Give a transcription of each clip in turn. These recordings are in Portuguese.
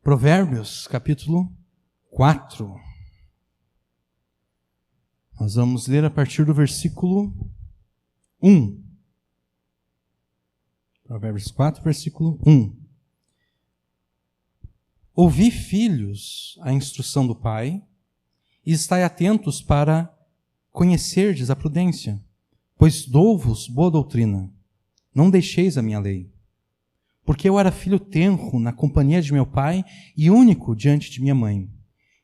Provérbios, capítulo 4. Nós vamos ler a partir do versículo 1. Provérbios 4, versículo 1. Ouvi, filhos, a instrução do pai, e estai atentos para conhecerdes a prudência, pois dou-vos boa doutrina. Não deixeis a minha lei. Porque eu era filho tenro na companhia de meu pai e único diante de minha mãe.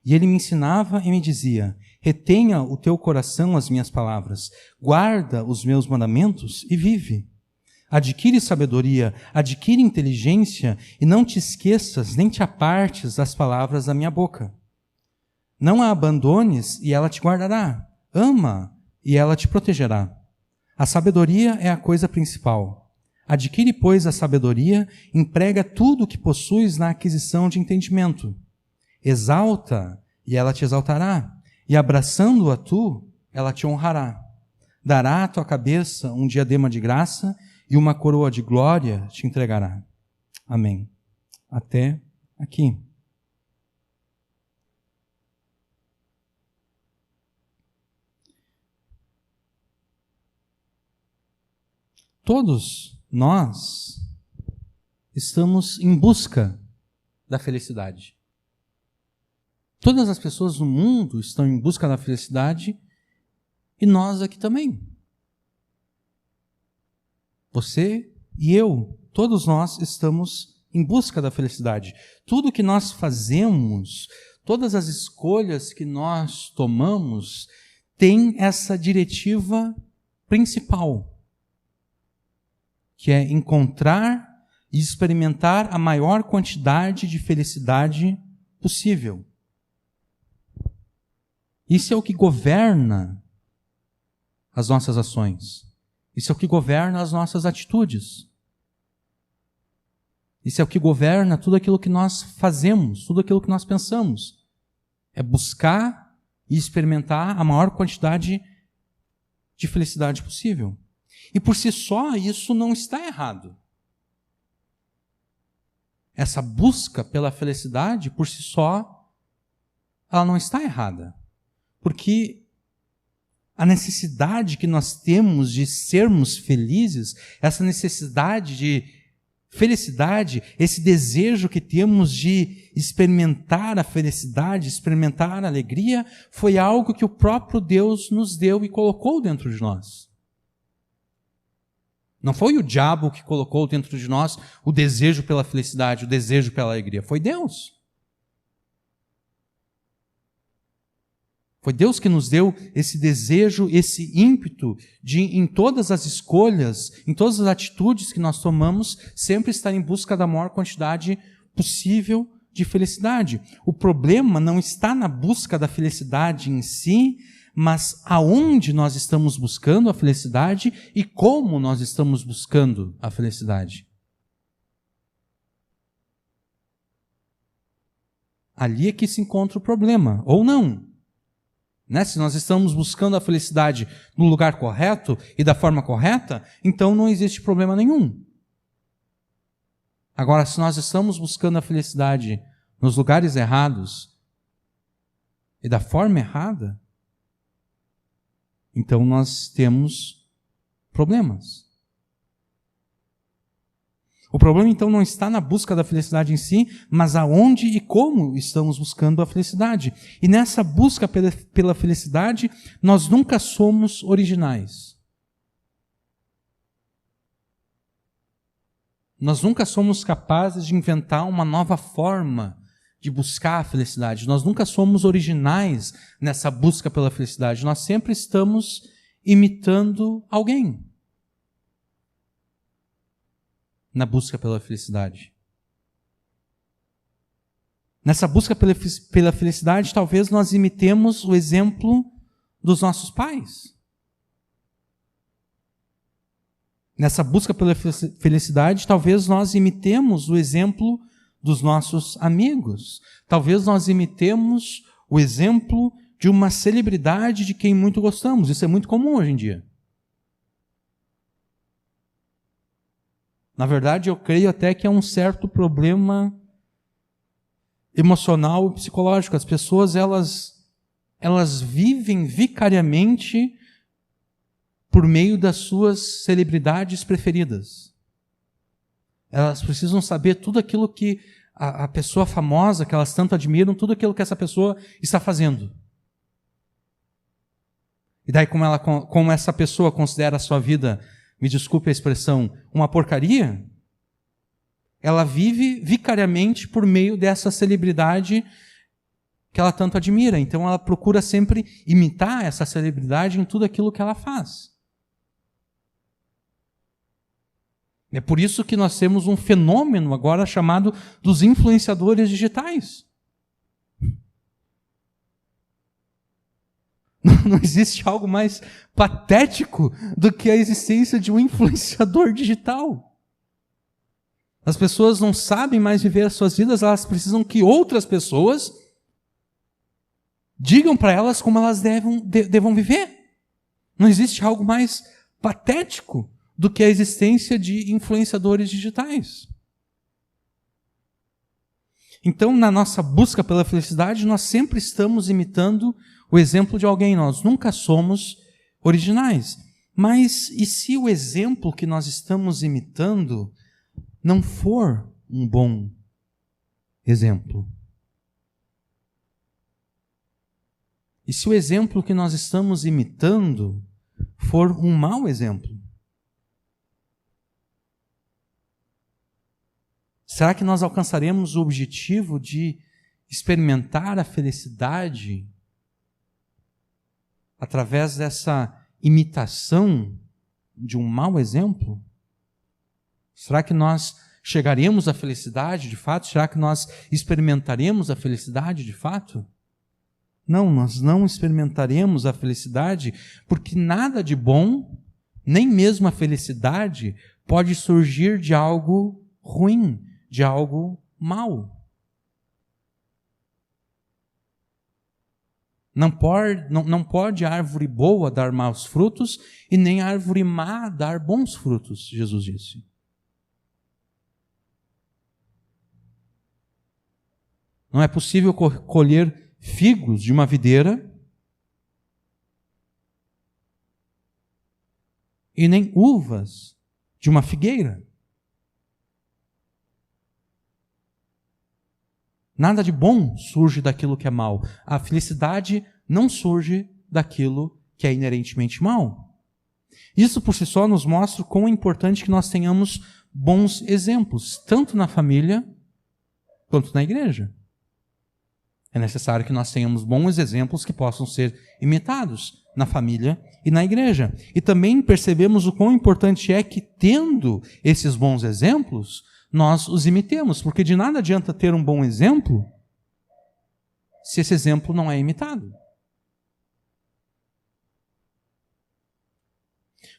E ele me ensinava e me dizia: retenha o teu coração as minhas palavras, guarda os meus mandamentos e vive. Adquire sabedoria, adquire inteligência e não te esqueças nem te apartes das palavras da minha boca. Não a abandones e ela te guardará. Ama e ela te protegerá. A sabedoria é a coisa principal. Adquire, pois, a sabedoria, emprega tudo o que possuis na aquisição de entendimento. Exalta, e ela te exaltará, e abraçando-a tu, ela te honrará. Dará à tua cabeça um diadema de graça, e uma coroa de glória te entregará. Amém. Até aqui. Todos nós estamos em busca da felicidade. Todas as pessoas no mundo estão em busca da felicidade e nós aqui também. Você e eu, todos nós estamos em busca da felicidade. Tudo que nós fazemos, todas as escolhas que nós tomamos, tem essa diretiva principal, que é encontrar e experimentar a maior quantidade de felicidade possível. Isso é o que governa as nossas ações. Isso é o que governa as nossas atitudes. Isso é o que governa tudo aquilo que nós fazemos, tudo aquilo que nós pensamos. É buscar e experimentar a maior quantidade de felicidade possível. E por si só, isso não está errado. Essa busca pela felicidade, por si só, ela não está errada. Porque a necessidade que nós temos de sermos felizes, essa necessidade de felicidade, esse desejo que temos de experimentar a felicidade, experimentar a alegria, foi algo que o próprio Deus nos deu e colocou dentro de nós. Não foi o diabo que colocou dentro de nós o desejo pela felicidade, o desejo pela alegria. Foi Deus. Foi Deus que nos deu esse desejo, esse ímpeto de, em todas as escolhas, em todas as atitudes que nós tomamos, sempre estar em busca da maior quantidade possível de felicidade. O problema não está na busca da felicidade em si, mas aonde nós estamos buscando a felicidade e como nós estamos buscando a felicidade. Ali é que se encontra o problema, ou não. Se nós estamos buscando a felicidade no lugar correto e da forma correta, então não existe problema nenhum. Agora, se nós estamos buscando a felicidade nos lugares errados e da forma errada, então nós temos problemas. O problema então não está na busca da felicidade em si, mas aonde e como estamos buscando a felicidade. E nessa busca pela felicidade, nós nunca somos originais. Nós nunca somos capazes de inventar uma nova forma de buscar a felicidade. Nós nunca somos originais nessa busca pela felicidade. Nós sempre estamos imitando alguém na busca pela felicidade. Nessa busca pela felicidade, talvez nós imitemos o exemplo dos nossos pais. Nessa busca pela felicidade, talvez nós imitemos o exemplo dos nossos amigos. Talvez nós imitemos o exemplo de uma celebridade de quem muito gostamos. Isso é muito comum hoje em dia. Na verdade, eu creio até que é um certo problema emocional e psicológico. As pessoas, elas vivem vicariamente por meio das suas celebridades preferidas. Elas precisam saber tudo aquilo que a pessoa famosa, que elas tanto admiram, tudo aquilo que essa pessoa está fazendo. E daí, como essa pessoa considera a sua vida, me desculpe a expressão, uma porcaria, ela vive vicariamente por meio dessa celebridade que ela tanto admira. Então ela procura sempre imitar essa celebridade em tudo aquilo que ela faz. É por isso que nós temos um fenômeno agora chamado dos influenciadores digitais. Não existe algo mais patético do que a existência de um influenciador digital. As pessoas não sabem mais viver as suas vidas, elas precisam que outras pessoas digam para elas como elas devam viver. Não existe algo mais patético do que a existência de influenciadores digitais. Então, na nossa busca pela felicidade, nós sempre estamos imitando o exemplo de alguém, nós nunca somos originais. Mas e se o exemplo que nós estamos imitando não for um bom exemplo? E se o exemplo que nós estamos imitando for um mau exemplo? Será que nós alcançaremos o objetivo de experimentar a felicidade através dessa imitação de um mau exemplo? Será que nós chegaremos à felicidade de fato? Será que nós experimentaremos a felicidade de fato? Não, nós não experimentaremos a felicidade, porque nada de bom, nem mesmo a felicidade, pode surgir de algo ruim, de algo mau. Não pode árvore boa dar maus frutos e nem árvore má dar bons frutos, Jesus disse. Não é possível colher figos de uma videira e nem uvas de uma figueira. Nada de bom surge daquilo que é mal. A felicidade não surge daquilo que é inerentemente mal. Isso por si só nos mostra quão é importante que nós tenhamos bons exemplos, tanto na família quanto na igreja. É necessário que nós tenhamos bons exemplos que possam ser imitados na família e na igreja. E também percebemos o quão importante é que, tendo esses bons exemplos, nós os imitemos, porque de nada adianta ter um bom exemplo se esse exemplo não é imitado.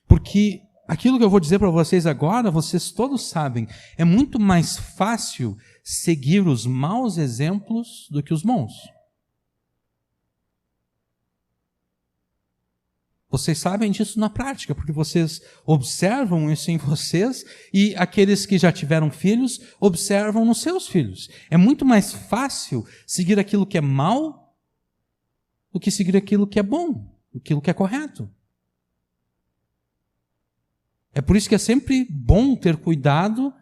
Porque aquilo que eu vou dizer para vocês agora, vocês todos sabem, é muito mais fácil seguir os maus exemplos do que os bons. Vocês sabem disso na prática, porque vocês observam isso em vocês e aqueles que já tiveram filhos observam nos seus filhos. É muito mais fácil seguir aquilo que é mal do que seguir aquilo que é bom, aquilo que é correto. É por isso que é sempre bom ter cuidado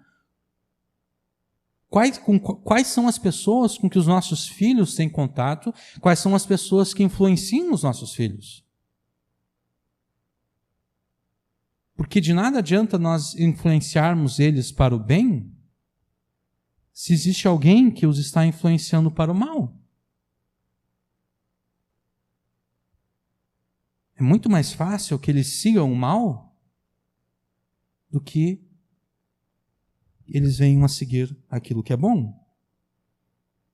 quais são as pessoas com que os nossos filhos têm contato, quais são as pessoas que influenciam os nossos filhos. Porque de nada adianta nós influenciarmos eles para o bem se existe alguém que os está influenciando para o mal. É muito mais fácil que eles sigam o mal do que eles venham a seguir aquilo que é bom.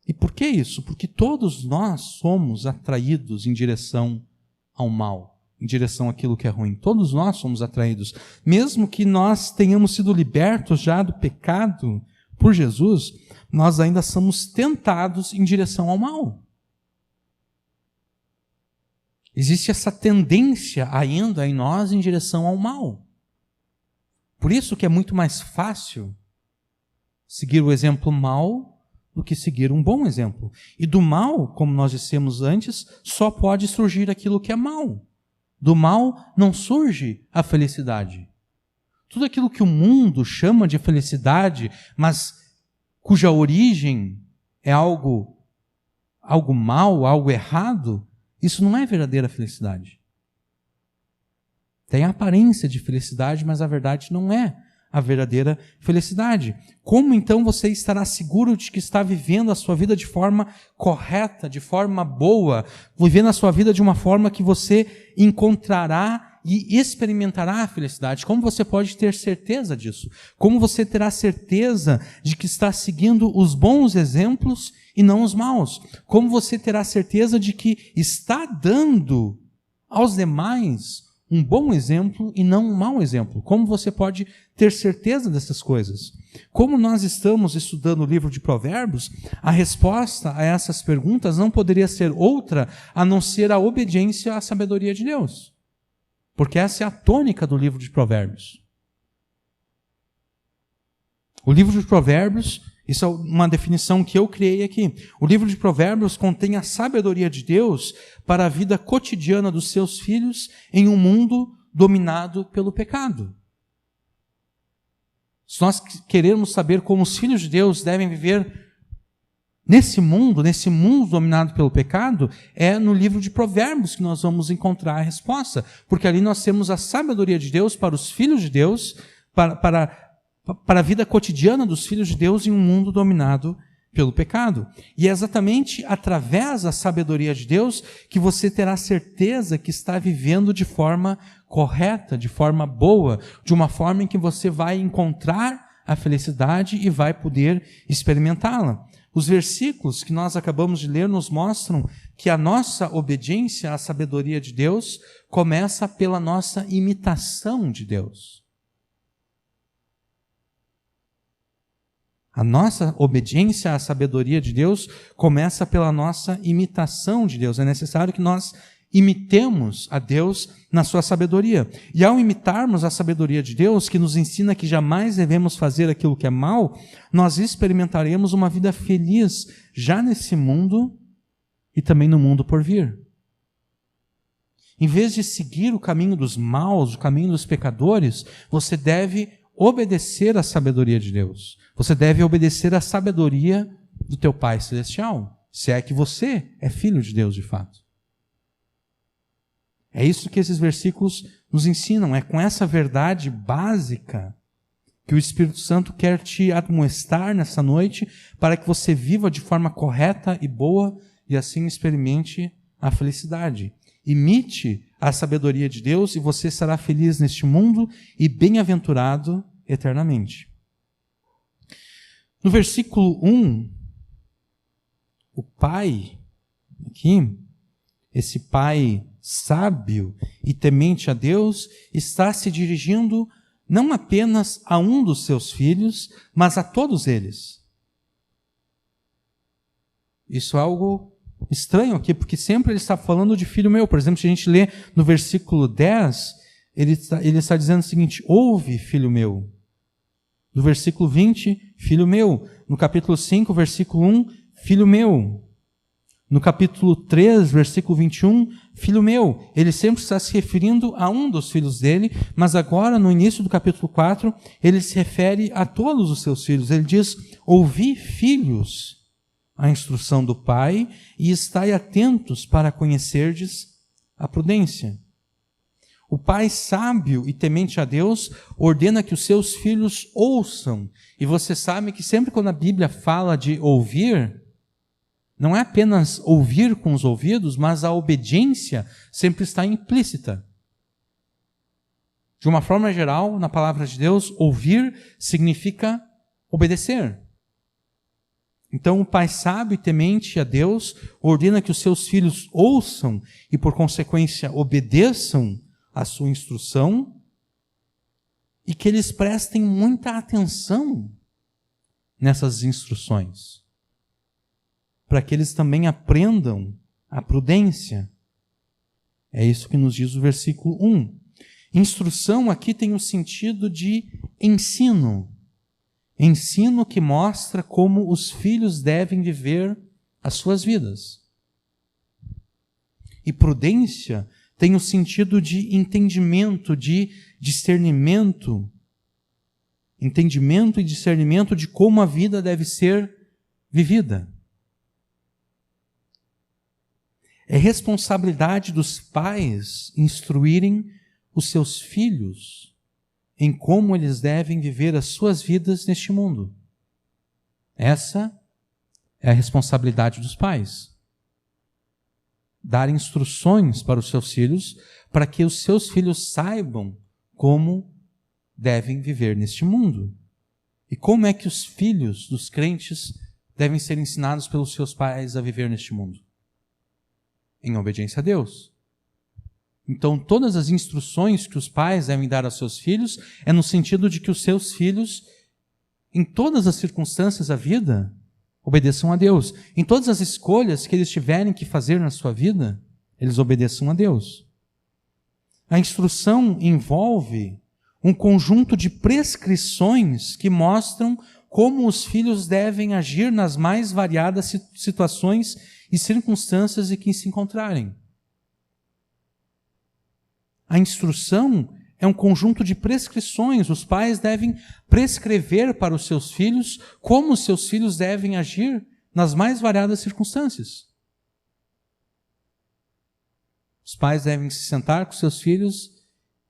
E por que isso? Porque todos nós somos atraídos em direção ao mal, em direção àquilo que é ruim. Todos nós somos atraídos. Mesmo que nós tenhamos sido libertos já do pecado por Jesus, nós ainda somos tentados em direção ao mal. Existe essa tendência ainda em nós em direção ao mal. Por isso que é muito mais fácil seguir o exemplo mau do que seguir um bom exemplo. E do mal, como nós dissemos antes, só pode surgir aquilo que é mal. Do mal não surge a felicidade. Tudo aquilo que o mundo chama de felicidade, mas cuja origem é algo mal, algo errado, isso não é verdadeira felicidade. Tem a aparência de felicidade, mas a verdade não é a verdadeira felicidade. Como então você estará seguro de que está vivendo a sua vida de forma correta, de forma boa, vivendo a sua vida de uma forma que você encontrará e experimentará a felicidade? Como você pode ter certeza disso? Como você terá certeza de que está seguindo os bons exemplos e não os maus? Como você terá certeza de que está dando aos demais um bom exemplo e não um mau exemplo? Como você pode ter certeza dessas coisas? Como nós estamos estudando o livro de Provérbios, a resposta a essas perguntas não poderia ser outra a não ser a obediência à sabedoria de Deus. Porque essa é a tônica do livro de Provérbios. O livro de Provérbios, isso é uma definição que eu criei aqui. O livro de Provérbios contém a sabedoria de Deus para a vida cotidiana dos seus filhos em um mundo dominado pelo pecado. Se nós queremos saber como os filhos de Deus devem viver nesse mundo dominado pelo pecado, é no livro de Provérbios que nós vamos encontrar a resposta. Porque ali nós temos a sabedoria de Deus para os filhos de Deus, para a vida cotidiana dos filhos de Deus em um mundo dominado pelo pecado. E é exatamente através da sabedoria de Deus que você terá certeza que está vivendo de forma correta, de forma boa, de uma forma em que você vai encontrar a felicidade e vai poder experimentá-la. Os versículos que nós acabamos de ler nos mostram que a nossa obediência à sabedoria de Deus começa pela nossa imitação de Deus. A nossa obediência à sabedoria de Deus começa pela nossa imitação de Deus. É necessário que nós imitemos a Deus na sua sabedoria. E ao imitarmos a sabedoria de Deus, que nos ensina que jamais devemos fazer aquilo que é mal, nós experimentaremos uma vida feliz já nesse mundo e também no mundo por vir. Em vez de seguir o caminho dos maus, o caminho dos pecadores, você deve obedecer à sabedoria de Deus. Você deve obedecer à sabedoria do teu Pai Celestial, se é que você é filho de Deus de fato. É isso que esses versículos nos ensinam, é com essa verdade básica que o Espírito Santo quer te admoestar nessa noite para que você viva de forma correta e boa e assim experimente a felicidade. Imite a sabedoria de Deus e você será feliz neste mundo e bem-aventurado eternamente. No versículo 1, o pai, aqui, esse pai sábio e temente a Deus, está se dirigindo não apenas a um dos seus filhos, mas a todos eles. Isso é algo estranho aqui, porque sempre ele está falando de filho meu. Por exemplo, se a gente lê no versículo 10, ele está dizendo o seguinte: ouve, filho meu. No versículo 20, filho meu. No capítulo 5, versículo 1, filho meu. No capítulo 3, versículo 21, filho meu. Ele sempre está se referindo a um dos filhos dele, mas agora, no início do capítulo 4, ele se refere a todos os seus filhos. Ele diz: ouvi, filhos, a instrução do Pai, e estai atentos para conhecerdes a prudência. O pai sábio e temente a Deus ordena que os seus filhos ouçam. E você sabe que sempre quando a Bíblia fala de ouvir, não é apenas ouvir com os ouvidos, mas a obediência sempre está implícita. De uma forma geral, na palavra de Deus, ouvir significa obedecer. Então, o pai sábio e temente a Deus ordena que os seus filhos ouçam e, por consequência, obedeçam a sua instrução e que eles prestem muita atenção nessas instruções, para que eles também aprendam a prudência. É isso que nos diz o versículo 1. Instrução aqui tem o sentido de ensino. Ensino que mostra como os filhos devem viver as suas vidas. E prudência tem o sentido de entendimento, de discernimento. Entendimento e discernimento de como a vida deve ser vivida. É responsabilidade dos pais instruírem os seus filhos em como eles devem viver as suas vidas neste mundo. Essa é a responsabilidade dos pais. Dar instruções para os seus filhos, para que os seus filhos saibam como devem viver neste mundo. E como é que os filhos dos crentes devem ser ensinados pelos seus pais a viver neste mundo? Em obediência a Deus. Então, todas as instruções que os pais devem dar aos seus filhos é no sentido de que os seus filhos, em todas as circunstâncias da vida, obedeçam a Deus. Em todas as escolhas que eles tiverem que fazer na sua vida, eles obedeçam a Deus. A instrução envolve um conjunto de prescrições que mostram como os filhos devem agir nas mais variadas situações e circunstâncias em que se encontrarem. A instrução é um conjunto de prescrições. Os pais devem prescrever para os seus filhos como os seus filhos devem agir nas mais variadas circunstâncias. Os pais devem se sentar com seus filhos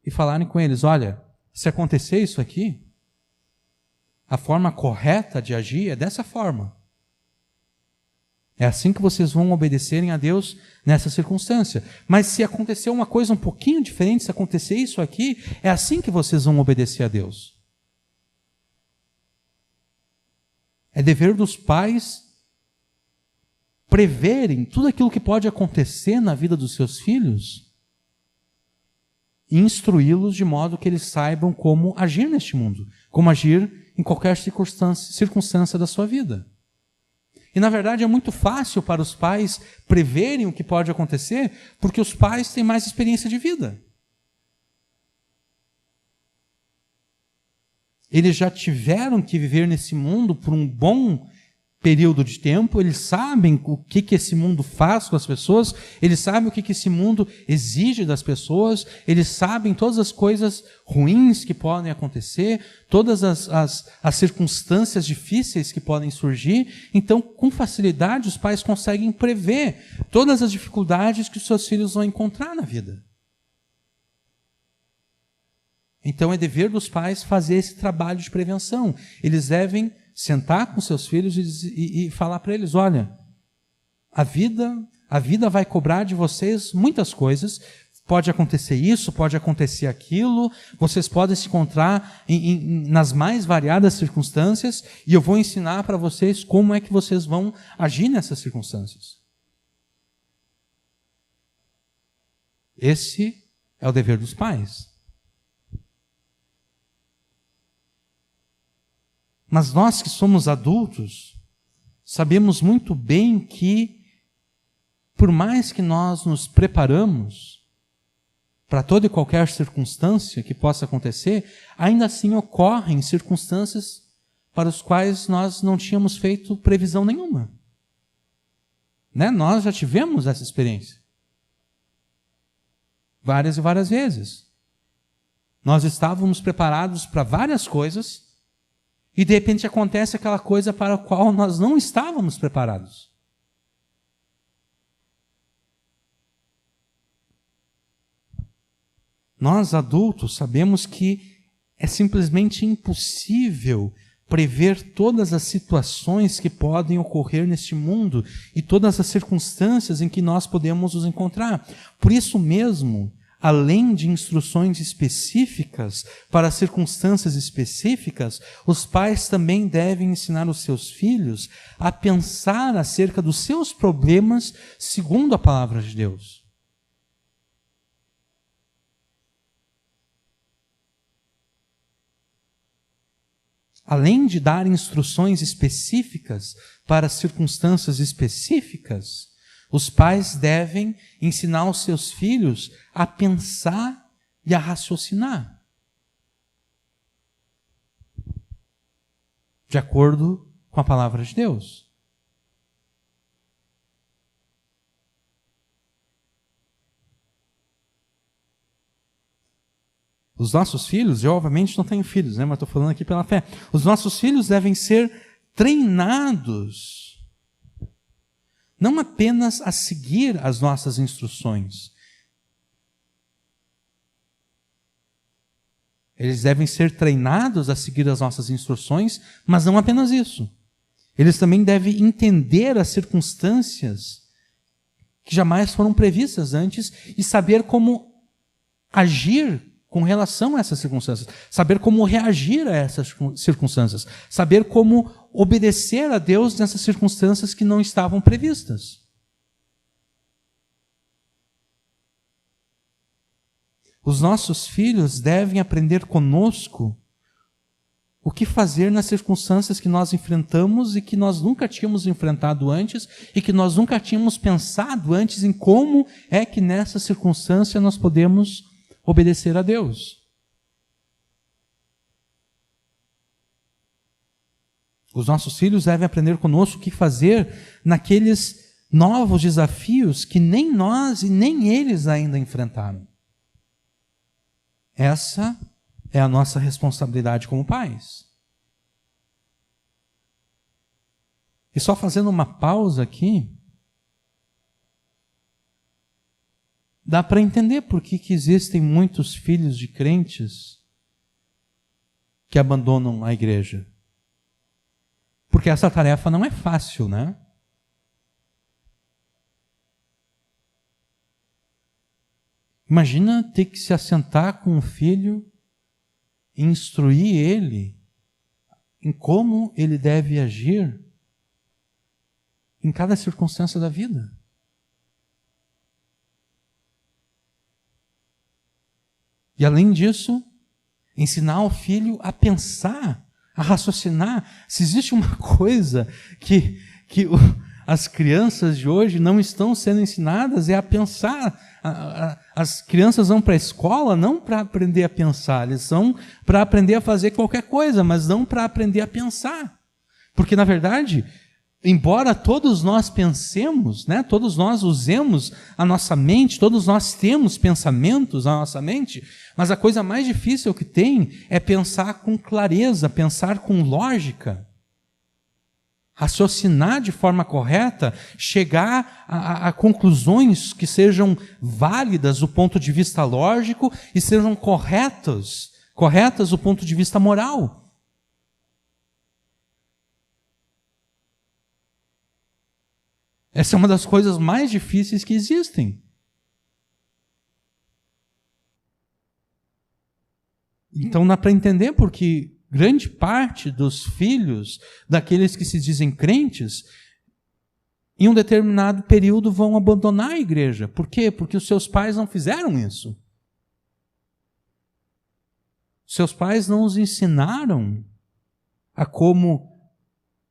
e falarem com eles: olha, se acontecer isso aqui, a forma correta de agir é dessa forma. É assim que vocês vão obedecerem a Deus nessa circunstância. Mas se acontecer uma coisa um pouquinho diferente, se acontecer isso aqui, é assim que vocês vão obedecer a Deus. É dever dos pais preverem tudo aquilo que pode acontecer na vida dos seus filhos e instruí-los de modo que eles saibam como agir neste mundo, como agir em qualquer circunstância da sua vida. E, na verdade, é muito fácil para os pais preverem o que pode acontecer, porque os pais têm mais experiência de vida. Eles já tiveram que viver nesse mundo por um bom período de tempo, eles sabem o que esse mundo faz com as pessoas, eles sabem o que esse mundo exige das pessoas, eles sabem todas as coisas ruins que podem acontecer, todas as circunstâncias difíceis que podem surgir. Então, com facilidade, os pais conseguem prever todas as dificuldades que os seus filhos vão encontrar na vida. Então, é dever dos pais fazer esse trabalho de prevenção. Eles devem sentar com seus filhos e falar para eles: olha, a vida vai cobrar de vocês muitas coisas, pode acontecer isso, pode acontecer aquilo, vocês podem se encontrar nas mais variadas circunstâncias, e eu vou ensinar para vocês como é que vocês vão agir nessas circunstâncias. Esse é o dever dos pais. Mas nós que somos adultos, sabemos muito bem que, por mais que nós nos preparamos para toda e qualquer circunstância que possa acontecer, ainda assim ocorrem circunstâncias para as quais nós não tínhamos feito previsão nenhuma. Né? Nós já tivemos essa experiência. Várias e várias vezes. Nós estávamos preparados para várias coisas, e de repente acontece aquela coisa para a qual nós não estávamos preparados. Nós adultos sabemos que é simplesmente impossível prever todas as situações que podem ocorrer neste mundo e todas as circunstâncias em que nós podemos nos encontrar. Por isso mesmo, além de instruções específicas para circunstâncias específicas, os pais também devem ensinar os seus filhos a pensar acerca dos seus problemas segundo a palavra de Deus. Além de dar instruções específicas para circunstâncias específicas, os pais devem ensinar os seus filhos a pensar e a raciocinar. de acordo com a palavra de Deus. Os nossos filhos, eu obviamente não tenho filhos, mas estou falando aqui pela fé. Os nossos filhos devem ser treinados, não apenas a seguir as nossas instruções. Eles devem ser treinados a seguir as nossas instruções, mas não apenas isso. Eles também devem entender as circunstâncias que jamais foram previstas antes e saber como agir com relação a essas circunstâncias, saber como reagir a essas circunstâncias, saber como obedecer a Deus nessas circunstâncias que não estavam previstas. Os nossos filhos devem aprender conosco o que fazer nas circunstâncias que nós enfrentamos e que nós nunca tínhamos enfrentado antes e que nós nunca tínhamos pensado antes em como é que nessa circunstância nós podemos obedecer a Deus. Os nossos filhos devem aprender conosco o que fazer naqueles novos desafios que nem nós e nem eles ainda enfrentaram. Essa é a nossa responsabilidade como pais. E só fazendo uma pausa aqui, dá para entender por que existem muitos filhos de crentes que abandonam a igreja. Porque essa tarefa não é fácil, né? Imagina ter que se assentar com um filho e instruir ele em como ele deve agir em cada circunstância da vida. E além disso, ensinar o filho a pensar, a raciocinar. Se existe uma coisa que as crianças de hoje não estão sendo ensinadas, é a pensar. As crianças vão para a escola não para aprender a pensar, eles vão para aprender a fazer qualquer coisa, mas não para aprender a pensar. Porque, na verdade, embora todos nós pensemos, né, todos nós usemos a nossa mente, todos nós temos pensamentos na nossa mente, mas a coisa mais difícil que tem é pensar com clareza, pensar com lógica, raciocinar de forma correta, chegar a conclusões que sejam válidas do ponto de vista lógico e sejam corretas do ponto de vista moral. Essa é uma das coisas mais difíceis que existem. Então dá para entender porque grande parte dos filhos daqueles que se dizem crentes, em um determinado período vão abandonar a igreja. Por quê? Porque os seus pais não fizeram isso. Seus pais não os ensinaram a como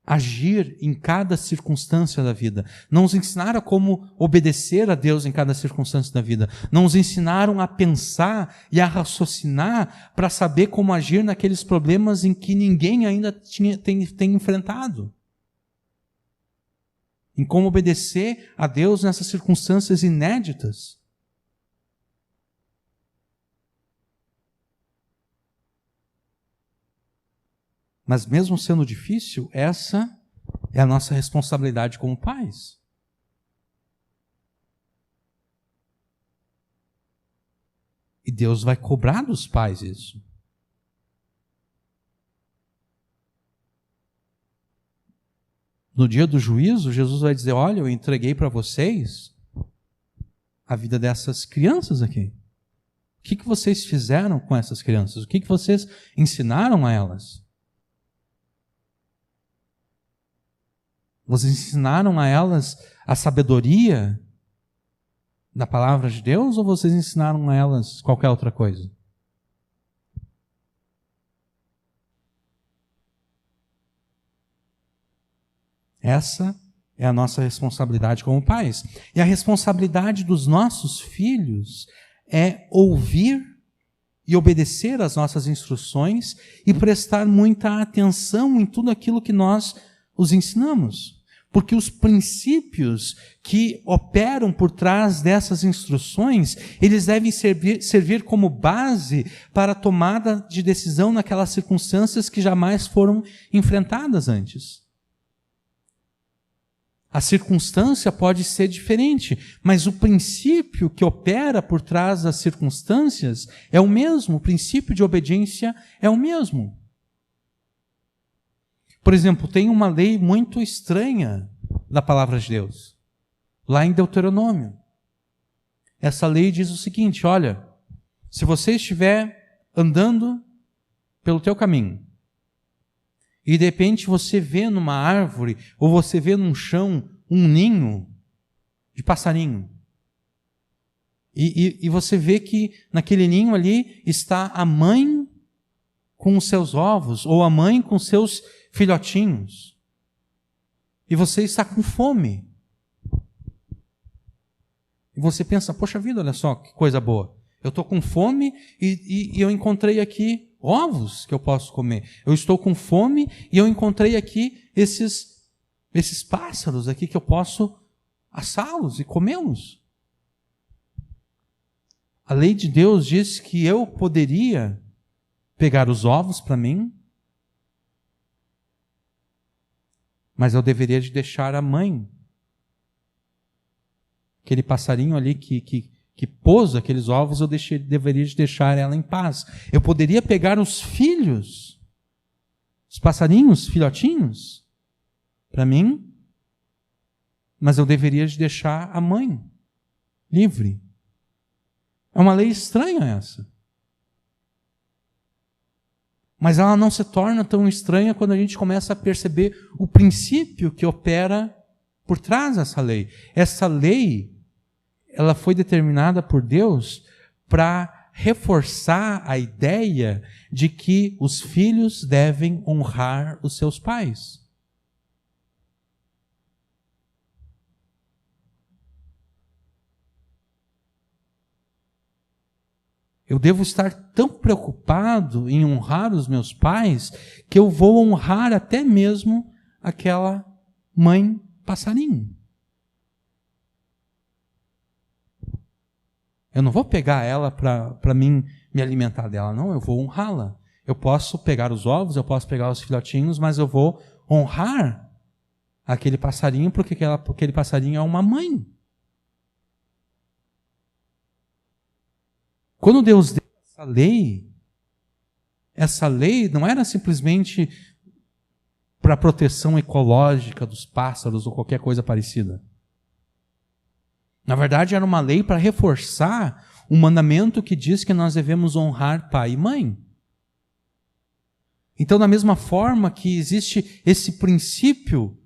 agir em cada circunstância da vida. Não os ensinaram a como obedecer a Deus em cada circunstância da vida. Não os ensinaram a pensar e a raciocinar para saber como agir naqueles problemas em que ninguém ainda tem enfrentado. Em como obedecer a Deus nessas circunstâncias inéditas. Mas mesmo sendo difícil, essa é a nossa responsabilidade como pais. E Deus vai cobrar dos pais isso. No dia do juízo, Jesus vai dizer, olha, eu entreguei para vocês a vida dessas crianças aqui. O que vocês fizeram com essas crianças? O que vocês ensinaram a elas? Vocês ensinaram a elas a sabedoria da palavra de Deus ou vocês ensinaram a elas qualquer outra coisa? Essa é a nossa responsabilidade como pais. E a responsabilidade dos nossos filhos é ouvir e obedecer às nossas instruções e prestar muita atenção em tudo aquilo que nós os ensinamos. Porque os princípios que operam por trás dessas instruções, eles devem servir como base para a tomada de decisão naquelas circunstâncias que jamais foram enfrentadas antes. A circunstância pode ser diferente, mas o princípio que opera por trás das circunstâncias é o mesmo, o princípio de obediência é o mesmo. Por exemplo, tem uma lei muito estranha da palavra de Deus, lá em Deuteronômio. Essa lei diz o seguinte: olha, se você estiver andando pelo teu caminho, e de repente você vê numa árvore, ou você vê num chão, um ninho de passarinho, e você vê que naquele ninho ali está a mãe com os seus ovos, ou a mãe com os seus filhotinhos, e você está com fome, e você pensa, poxa vida, olha só que coisa boa, eu estou com fome e eu encontrei aqui ovos que eu posso comer, eu estou com fome e eu encontrei aqui esses pássaros aqui que eu posso assá-los e comê-los. A lei de Deus diz que eu poderia pegar os ovos para mim, mas eu deveria de deixar a mãe, aquele passarinho ali que pôs aqueles ovos, eu deveria de deixar ela em paz. Eu poderia pegar os filhos, os passarinhos, filhotinhos, para mim, mas eu deveria de deixar a mãe livre. É uma lei estranha essa. Mas ela não se torna tão estranha quando a gente começa a perceber o princípio que opera por trás dessa lei. Essa lei, ela foi determinada por Deus para reforçar a ideia de que os filhos devem honrar os seus pais. Eu devo estar tão preocupado em honrar os meus pais que eu vou honrar até mesmo aquela mãe passarinho. Eu não vou pegar ela para mim me alimentar dela, não, eu vou honrá-la. Eu posso pegar os ovos, eu posso pegar os filhotinhos, mas eu vou honrar aquele passarinho porque aquele passarinho é uma mãe. Quando Deus deu essa lei não era simplesmente para a proteção ecológica dos pássaros ou qualquer coisa parecida. Na verdade, era uma lei para reforçar o mandamento que diz que nós devemos honrar pai e mãe. Então, da mesma forma que existe esse princípio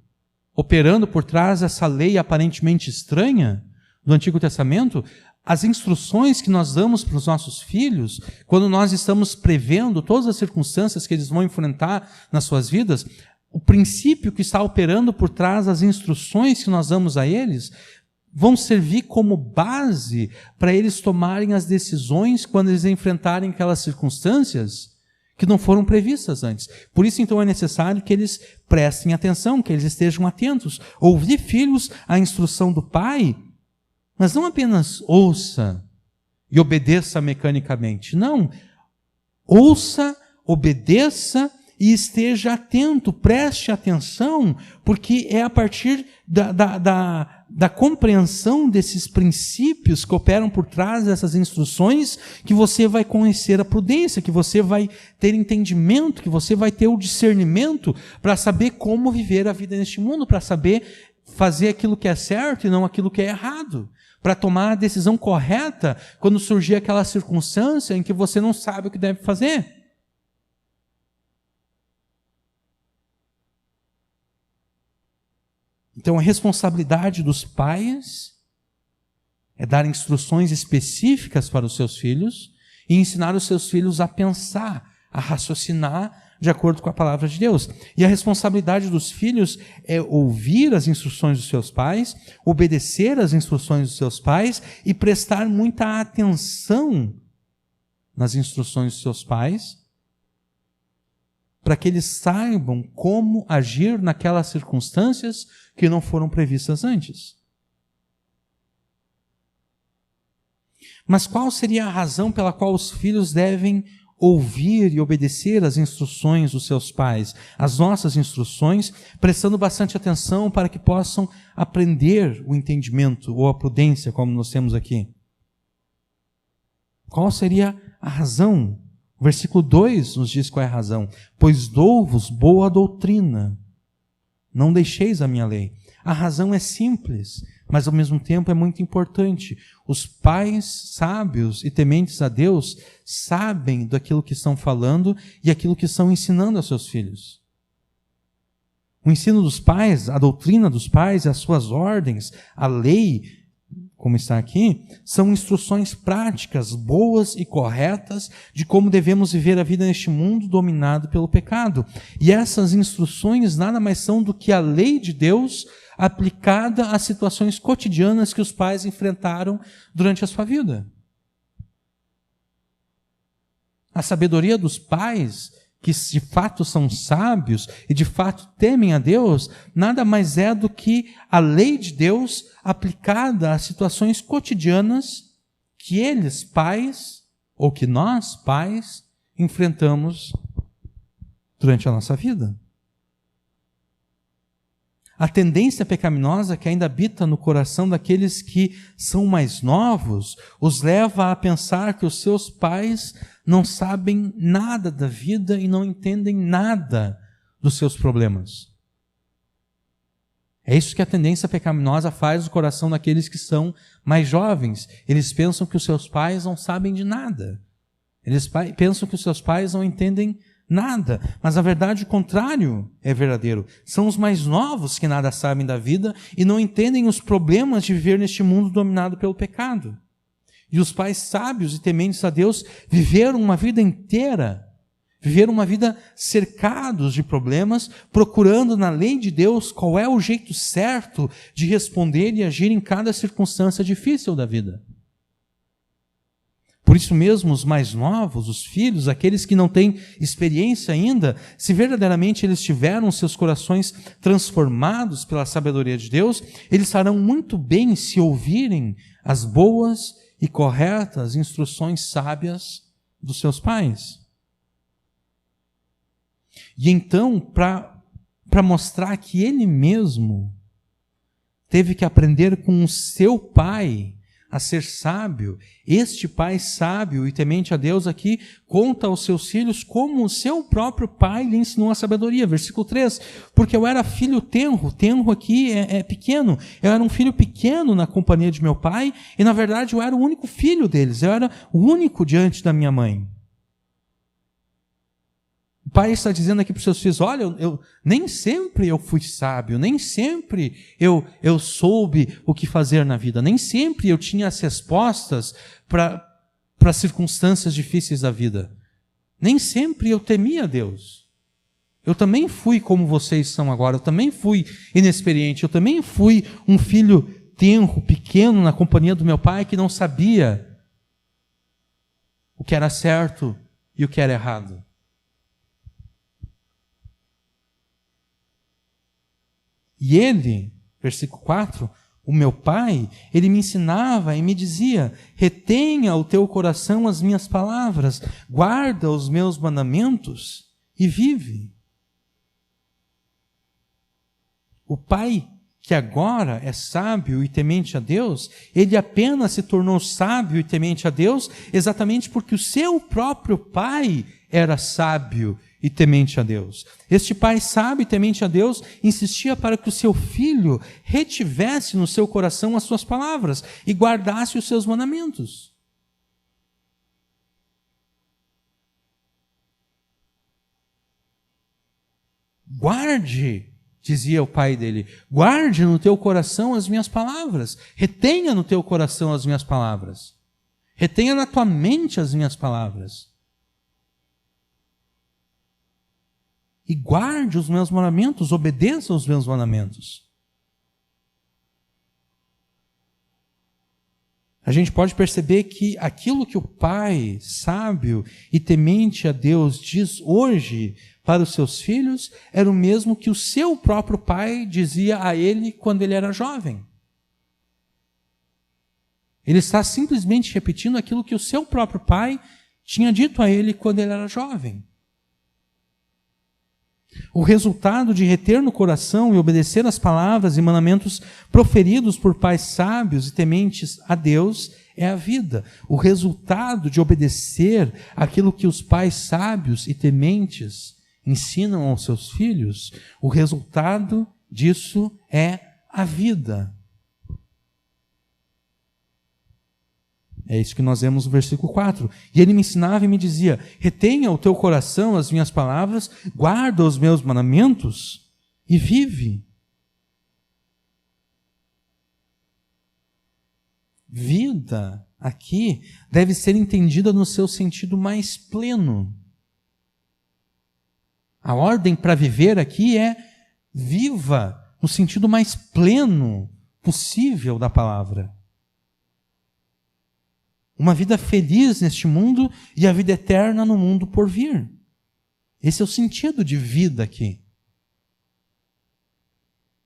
operando por trás dessa lei aparentemente estranha do Antigo Testamento, as instruções que nós damos para os nossos filhos, quando nós estamos prevendo todas as circunstâncias que eles vão enfrentar nas suas vidas, o princípio que está operando por trás das instruções que nós damos a eles, vão servir como base para eles tomarem as decisões quando eles enfrentarem aquelas circunstâncias que não foram previstas antes. Por isso, então, é necessário que eles prestem atenção, que eles estejam atentos. Ouvir, filhos, a instrução do pai, mas não apenas ouça e obedeça mecanicamente. Não. Ouça, obedeça e esteja atento, preste atenção, porque é a partir da compreensão desses princípios que operam por trás dessas instruções que você vai conhecer a prudência, que você vai ter entendimento, que você vai ter o discernimento para saber como viver a vida neste mundo, para saber fazer aquilo que é certo e não aquilo que é errado, para tomar a decisão correta quando surgir aquela circunstância em que você não sabe o que deve fazer. Então, a responsabilidade dos pais é dar instruções específicas para os seus filhos e ensinar os seus filhos a pensar, a raciocinar de acordo com a palavra de Deus. E a responsabilidade dos filhos é ouvir as instruções dos seus pais, obedecer às instruções dos seus pais e prestar muita atenção nas instruções dos seus pais, para que eles saibam como agir naquelas circunstâncias que não foram previstas antes. Mas qual seria a razão pela qual os filhos devem ouvir e obedecer às instruções dos seus pais, as nossas instruções, prestando bastante atenção para que possam aprender o entendimento ou a prudência, como nós temos aqui? Qual seria a razão? O versículo 2 nos diz qual é a razão. Pois dou-vos boa doutrina, não deixeis a minha lei. A razão é simples, mas ao mesmo tempo é muito importante. Os pais sábios e tementes a Deus sabem daquilo que estão falando e aquilo que estão ensinando aos seus filhos. O ensino dos pais, a doutrina dos pais, as suas ordens, a lei, como está aqui, são instruções práticas, boas e corretas de como devemos viver a vida neste mundo dominado pelo pecado. E essas instruções nada mais são do que a lei de Deus aplicada às situações cotidianas que os pais enfrentaram durante a sua vida. A sabedoria dos pais, que de fato são sábios e de fato temem a Deus, nada mais é do que a lei de Deus aplicada às situações cotidianas que eles, pais, ou que nós, pais, enfrentamos durante a nossa vida. A tendência pecaminosa que ainda habita no coração daqueles que são mais novos os leva a pensar que os seus pais não sabem nada da vida e não entendem nada dos seus problemas. É isso que a tendência pecaminosa faz no coração daqueles que são mais jovens. Eles pensam que os seus pais não sabem de nada. Eles pensam que os seus pais não entendem nada, mas na verdade o contrário é verdadeiro. São os mais novos que nada sabem da vida e não entendem os problemas de viver neste mundo dominado pelo pecado. E os pais sábios e tementes a Deus viveram uma vida inteira, viveram uma vida cercados de problemas, procurando na lei de Deus qual é o jeito certo de responder e agir em cada circunstância difícil da vida. Por isso mesmo, os mais novos, os filhos, aqueles que não têm experiência ainda, se verdadeiramente eles tiveram seus corações transformados pela sabedoria de Deus, eles farão muito bem se ouvirem as boas e corretas instruções sábias dos seus pais. E então, para mostrar que ele mesmo teve que aprender com o seu pai a ser sábio, este pai sábio e temente a Deus aqui conta aos seus filhos como o seu próprio pai lhe ensinou a sabedoria. Versículo 3, porque eu era filho tenro aqui é pequeno, eu era um filho pequeno na companhia de meu pai e na verdade eu era o único filho deles, eu era o único diante da minha mãe. O pai está dizendo aqui para os seus filhos, olha, eu nem sempre eu fui sábio, nem sempre eu soube o que fazer na vida, nem sempre eu tinha as respostas para as circunstâncias difíceis da vida. Nem sempre eu temia a Deus. Eu também fui como vocês são agora, eu também fui inexperiente, eu também fui um filho tenro, pequeno, na companhia do meu pai, que não sabia o que era certo e o que era errado. E ele, versículo 4, o meu pai, ele me ensinava e me dizia, retenha o teu coração as minhas palavras, guarda os meus mandamentos e vive. O pai, que agora é sábio e temente a Deus, ele apenas se tornou sábio e temente a Deus exatamente porque o seu próprio pai era sábio e temente a Deus. Este pai sábio e temente a Deus insistia para que o seu filho retivesse no seu coração as suas palavras e guardasse os seus mandamentos. Guarde, dizia o pai dele, guarde no teu coração as minhas palavras, retenha no teu coração as minhas palavras, retenha na tua mente as minhas palavras. E guarde os meus mandamentos, obedeça aos meus mandamentos. a gente pode perceber que aquilo que o pai sábio e temente a Deus diz hoje para os seus filhos era o mesmo que o seu próprio pai dizia a ele quando ele era jovem. Ele está simplesmente repetindo aquilo que o seu próprio pai tinha dito a ele quando ele era jovem. O resultado de reter no coração e obedecer às palavras e mandamentos proferidos por pais sábios e tementes a Deus é a vida. O resultado de obedecer aquilo que os pais sábios e tementes ensinam aos seus filhos, o resultado disso é a vida. É isso que nós vemos no versículo 4. E ele me ensinava e me dizia: retenha o teu coração as minhas palavras, guarda os meus mandamentos e vive. Vida aqui deve ser entendida no seu sentido mais pleno. A ordem para viver aqui é viva no sentido mais pleno possível da palavra. Uma vida feliz neste mundo e a vida eterna no mundo por vir. Esse é o sentido de vida aqui.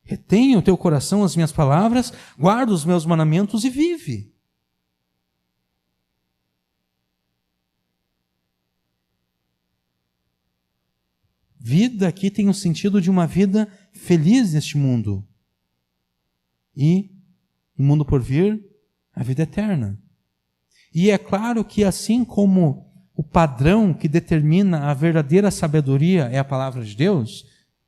Retenha o teu coração as minhas palavras, guarda os meus mandamentos e vive. Vida aqui tem o sentido de uma vida feliz neste mundo. E, no mundo por vir, a vida eterna. E é claro que assim como o padrão que determina a verdadeira sabedoria é a palavra de Deus,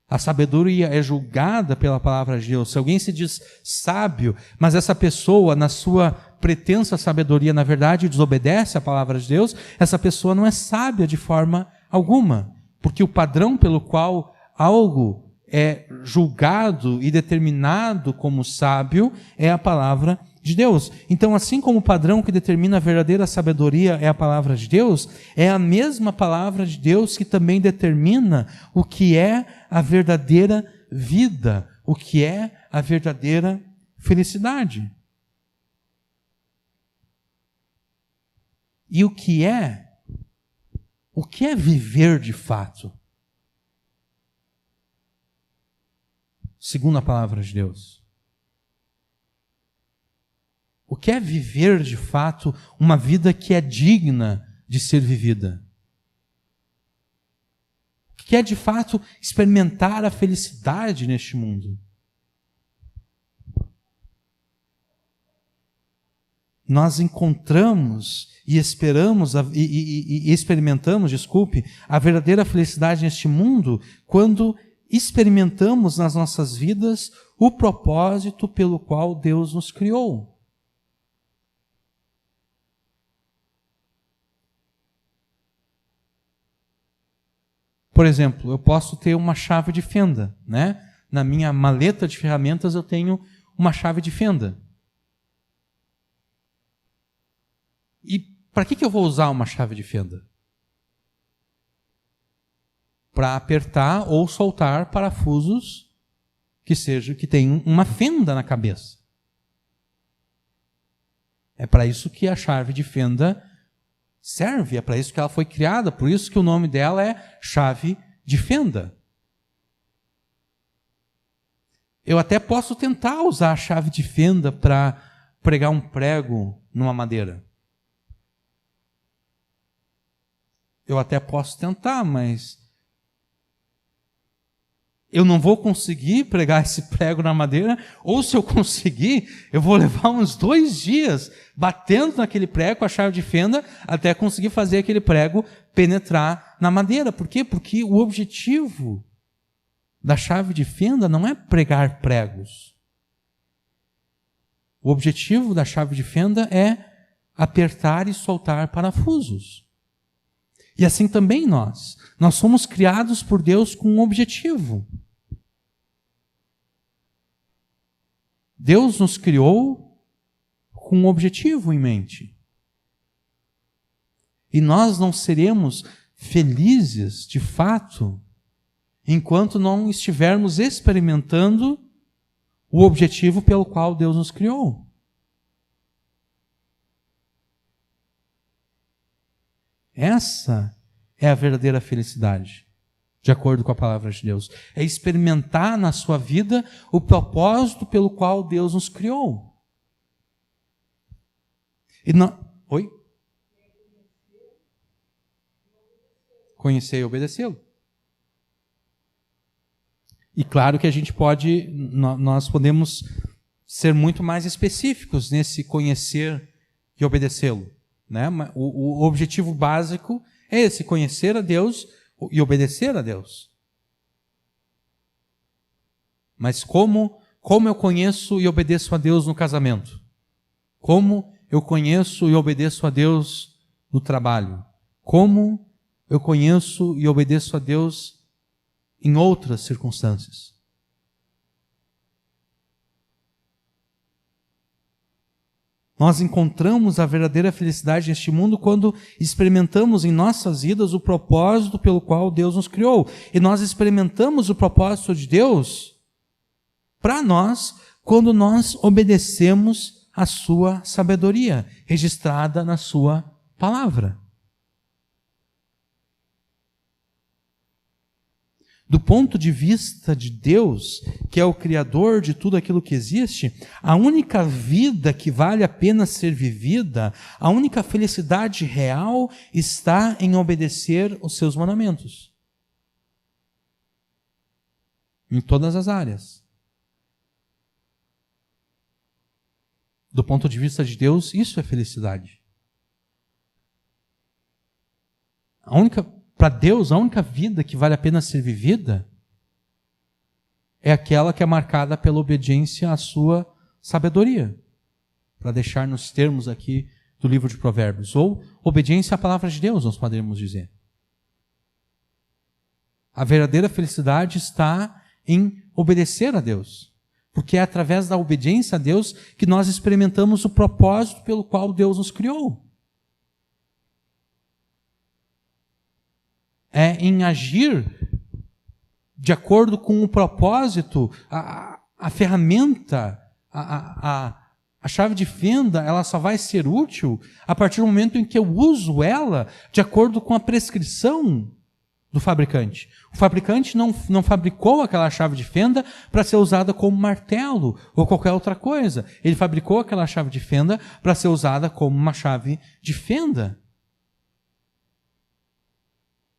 a sabedoria é julgada pela palavra de Deus. Se alguém se diz sábio, mas essa pessoa, na sua pretensa sabedoria, na verdade, desobedece à palavra de Deus, essa pessoa não é sábia de forma alguma. Porque o padrão pelo qual algo é julgado e determinado como sábio é a palavra de Deus. Então, assim como o padrão que determina a verdadeira sabedoria é a palavra de Deus, é a mesma palavra de Deus que também determina o que é a verdadeira vida, o que é a verdadeira felicidade. E o que é viver de fato? Segundo a palavra de Deus. O que é viver de fato uma vida que é digna de ser vivida? O que é de fato experimentar a felicidade neste mundo? Nós encontramos e experimentamos, a verdadeira felicidade neste mundo quando experimentamos nas nossas vidas o propósito pelo qual Deus nos criou. Por exemplo, eu posso ter uma chave de fenda, né? Na minha maleta de ferramentas eu tenho uma chave de fenda. E para que eu vou usar uma chave de fenda? Para apertar ou soltar parafusos que tenham uma fenda na cabeça. É para isso que a chave de fenda serve, é para isso que ela foi criada, por isso que o nome dela é chave de fenda. Eu até posso tentar usar a chave de fenda para pregar um prego numa madeira. Eu até posso tentar, mas eu não vou conseguir pregar esse prego na madeira, ou se eu conseguir, eu vou levar uns 2 dias batendo naquele prego com a chave de fenda até conseguir fazer aquele prego penetrar na madeira. Por quê? Porque o objetivo da chave de fenda não é pregar pregos. O objetivo da chave de fenda é apertar e soltar parafusos. E assim também nós somos criados por Deus com um objetivo. Deus nos criou com um objetivo em mente. E nós não seremos felizes, de fato, enquanto não estivermos experimentando o objetivo pelo qual Deus nos criou. Essa é a verdadeira felicidade, de acordo com a palavra de Deus. É experimentar na sua vida o propósito pelo qual Deus nos criou. Oi? Conhecer e obedecê-lo. E claro que a gente nós podemos ser muito mais específicos nesse conhecer e obedecê-lo, né? O objetivo básico é esse: conhecer a Deus e obedecer a Deus. Mas como eu conheço e obedeço a Deus no casamento? Como eu conheço e obedeço a Deus no trabalho? Como eu conheço e obedeço a Deus em outras circunstâncias? Nós encontramos a verdadeira felicidade neste mundo quando experimentamos em nossas vidas o propósito pelo qual Deus nos criou. E nós experimentamos o propósito de Deus para nós quando nós obedecemos a sua sabedoria, registrada na sua palavra. Do ponto de vista de Deus, que é o Criador de tudo aquilo que existe, a única vida que vale a pena ser vivida, a única felicidade real está em obedecer os seus mandamentos. Em todas as áreas. Do ponto de vista de Deus, isso é felicidade. Para Deus, a única vida que vale a pena ser vivida é aquela que é marcada pela obediência à sua sabedoria. Para deixar nos termos aqui do livro de Provérbios. Ou obediência à palavra de Deus, nós poderíamos dizer. A verdadeira felicidade está em obedecer a Deus. Porque é através da obediência a Deus que nós experimentamos o propósito pelo qual Deus nos criou. É em agir de acordo com o propósito, a ferramenta, a chave de fenda, ela só vai ser útil a partir do momento em que eu uso ela de acordo com a prescrição do fabricante. O fabricante não fabricou aquela chave de fenda para ser usada como martelo ou qualquer outra coisa. Ele fabricou aquela chave de fenda para ser usada como uma chave de fenda.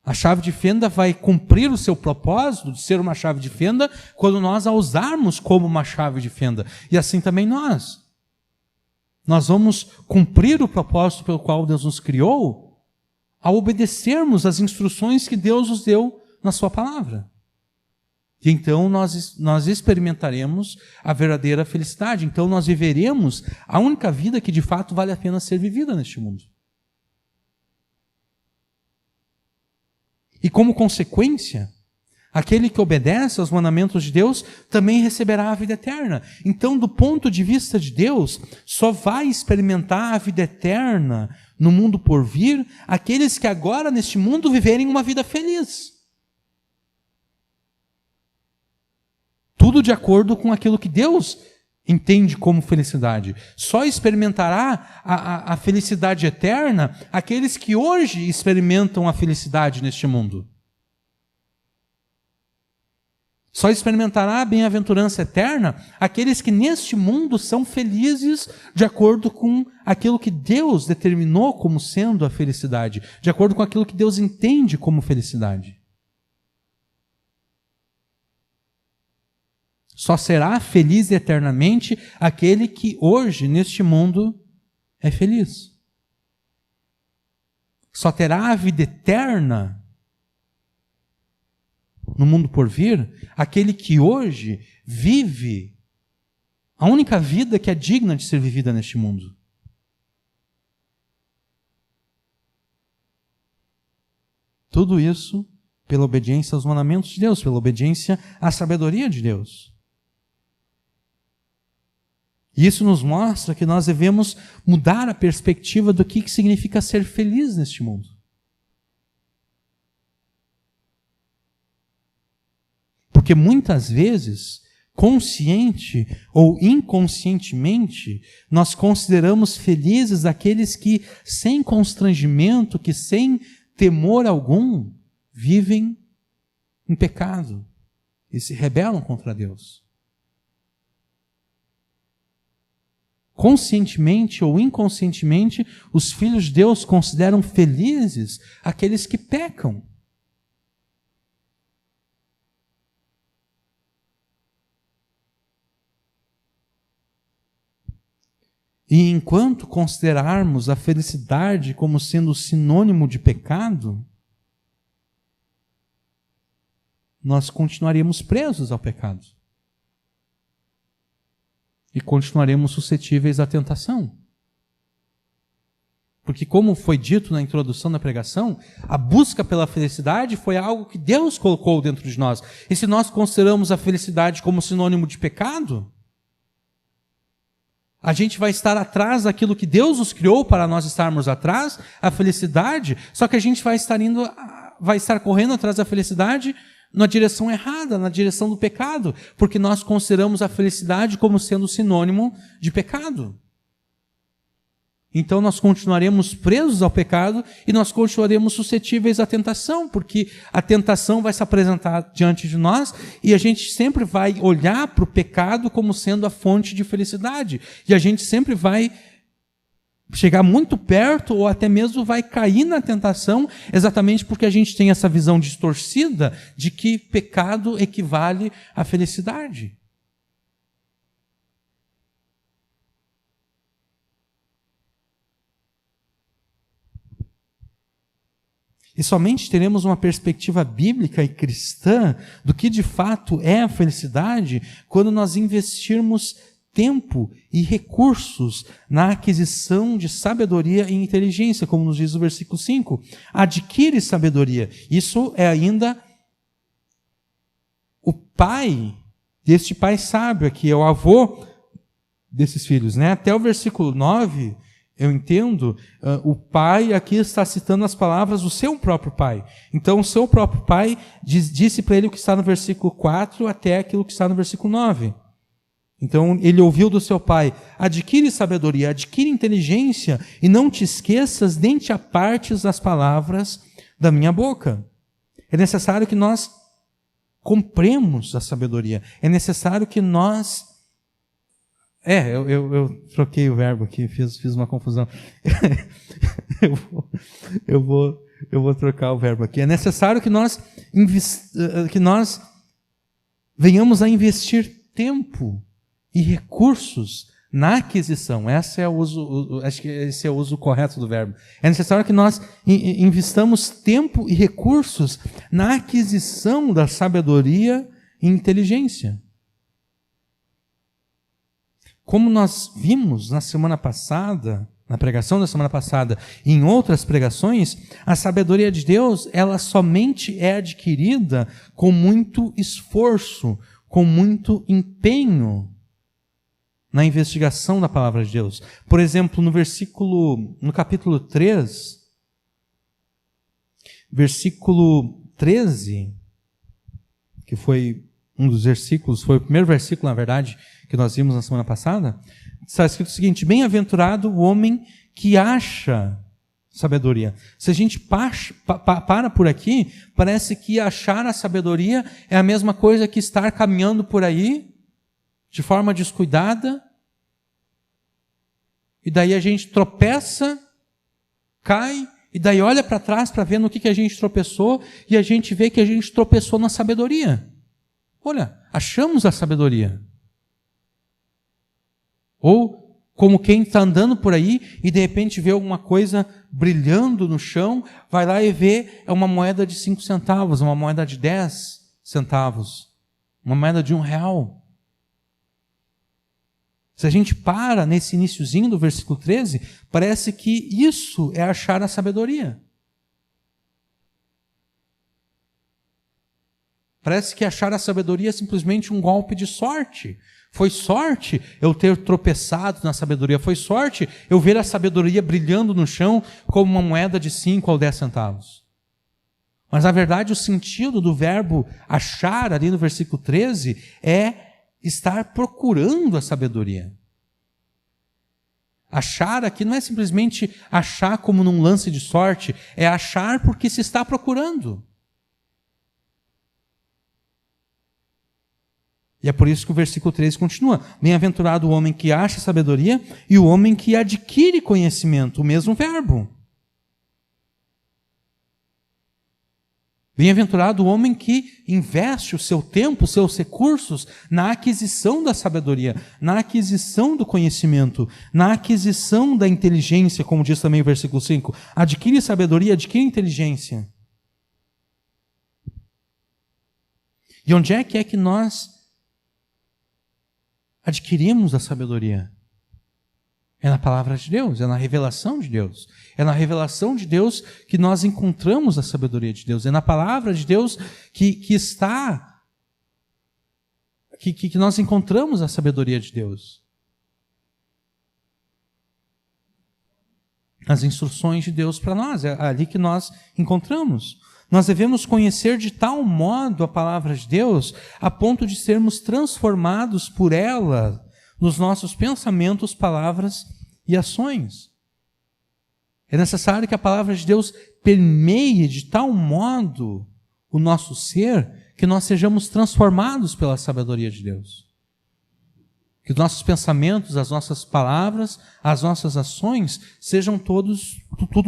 A chave de fenda vai cumprir o seu propósito de ser uma chave de fenda quando nós a usarmos como uma chave de fenda. E assim também nós. Nós vamos cumprir o propósito pelo qual Deus nos criou ao obedecermos as instruções que Deus nos deu na sua palavra. E então nós experimentaremos a verdadeira felicidade. Então nós viveremos a única vida que de fato vale a pena ser vivida neste mundo. E como consequência, aquele que obedece aos mandamentos de Deus também receberá a vida eterna. Então, do ponto de vista de Deus, só vai experimentar a vida eterna no mundo por vir aqueles que agora neste mundo viverem uma vida feliz. Tudo de acordo com aquilo que Deus entende como felicidade. Só experimentará a felicidade eterna aqueles que hoje experimentam a felicidade neste mundo. Só experimentará a bem-aventurança eterna aqueles que neste mundo são felizes de acordo com aquilo que Deus determinou como sendo a felicidade, de acordo com aquilo que Deus entende como felicidade. Só será feliz eternamente aquele que hoje, neste mundo, é feliz. Só terá a vida eterna no mundo por vir aquele que hoje vive a única vida que é digna de ser vivida neste mundo. Tudo isso pela obediência aos mandamentos de Deus, pela obediência à sabedoria de Deus. E isso nos mostra que nós devemos mudar a perspectiva do que significa ser feliz neste mundo. Porque muitas vezes, consciente ou inconscientemente, nós consideramos felizes aqueles que, sem constrangimento, que sem temor algum, vivem em pecado e se rebelam contra Deus. Conscientemente ou inconscientemente, os filhos de Deus consideram felizes aqueles que pecam. E enquanto considerarmos a felicidade como sendo sinônimo de pecado, nós continuaremos presos ao pecado. E continuaremos suscetíveis à tentação. Porque, como foi dito na introdução da pregação, a busca pela felicidade foi algo que Deus colocou dentro de nós. E se nós consideramos a felicidade como sinônimo de pecado, a gente vai estar atrás daquilo que Deus nos criou para nós estarmos atrás, a felicidade, só que a gente vai estar correndo atrás da felicidade na direção errada, na direção do pecado, porque nós consideramos a felicidade como sendo sinônimo de pecado. Então nós continuaremos presos ao pecado e nós continuaremos suscetíveis à tentação, porque a tentação vai se apresentar diante de nós e a gente sempre vai olhar para o pecado como sendo a fonte de felicidade. E a gente sempre vai chegar muito perto ou até mesmo vai cair na tentação, exatamente porque a gente tem essa visão distorcida de que pecado equivale à felicidade. E somente teremos uma perspectiva bíblica e cristã do que de fato é a felicidade quando nós investirmos tempo e recursos na aquisição de sabedoria e inteligência, como nos diz o versículo 5. Adquire sabedoria. Isso é ainda o pai deste pai sábio aqui, é o avô desses filhos, né? Até o versículo 9, eu entendo, o pai aqui está citando as palavras do seu próprio pai. Então, o seu próprio pai disse para ele o que está no versículo 4 até aquilo que está no versículo 9. Então, ele ouviu do seu pai: adquire sabedoria, adquire inteligência, e não te esqueças nem te apartes das palavras da minha boca. É necessário que nós compremos a sabedoria. É necessário que nós... Eu troquei o verbo aqui, fiz uma confusão. eu vou trocar o verbo aqui. É necessário que nós venhamos a investir tempo e recursos na aquisição. Acho que esse é o uso correto do verbo. É necessário que nós investamos tempo e recursos na aquisição da sabedoria e inteligência. Como nós vimos na semana passada, na pregação da semana passada, e em outras pregações, a sabedoria de Deus, ela somente é adquirida com muito esforço, com muito empenho na investigação da palavra de Deus. Por exemplo, no capítulo 3, versículo 13, que foi um dos versículos, foi o primeiro versículo, na verdade, que nós vimos na semana passada, está escrito o seguinte: bem-aventurado o homem que acha sabedoria. Se a gente para por aqui, parece que achar a sabedoria é a mesma coisa que estar caminhando por aí, de forma descuidada, e daí a gente tropeça, cai, e daí olha para trás para ver no que a gente tropeçou, e a gente vê que a gente tropeçou na sabedoria. Olha, achamos a sabedoria. Ou como quem está andando por aí e de repente vê alguma coisa brilhando no chão, vai lá e vê, é uma moeda de 5 centavos, uma moeda de 10 centavos, uma moeda de R$1. Se a gente para nesse iniciozinho do versículo 13, parece que isso é achar a sabedoria. Parece que achar a sabedoria é simplesmente um golpe de sorte. Foi sorte eu ter tropeçado na sabedoria. Foi sorte eu ver a sabedoria brilhando no chão como uma moeda de 5 ou 10 centavos. Mas, na verdade, o sentido do verbo achar ali no versículo 13 é estar procurando a sabedoria. Achar aqui não é simplesmente achar como num lance de sorte, é achar porque se está procurando. E é por isso que o versículo 13 continua: bem-aventurado o homem que acha sabedoria e o homem que adquire conhecimento, o mesmo verbo. Bem-aventurado o homem que investe o seu tempo, os seus recursos na aquisição da sabedoria, na aquisição do conhecimento, na aquisição da inteligência, como diz também o versículo 5. Adquire sabedoria, adquire inteligência. E onde é que nós adquirimos a sabedoria? É na palavra de Deus, é na revelação de Deus. É na revelação de Deus que nós encontramos a sabedoria de Deus. É na palavra de Deus que nós encontramos a sabedoria de Deus. As instruções de Deus para nós, é ali que nós encontramos. Nós devemos conhecer de tal modo a palavra de Deus, a ponto de sermos transformados por ela nos nossos pensamentos, palavras e ações. É necessário que a palavra de Deus permeie de tal modo o nosso ser, que nós sejamos transformados pela sabedoria de Deus. Que os nossos pensamentos, as nossas palavras, as nossas ações sejam tudo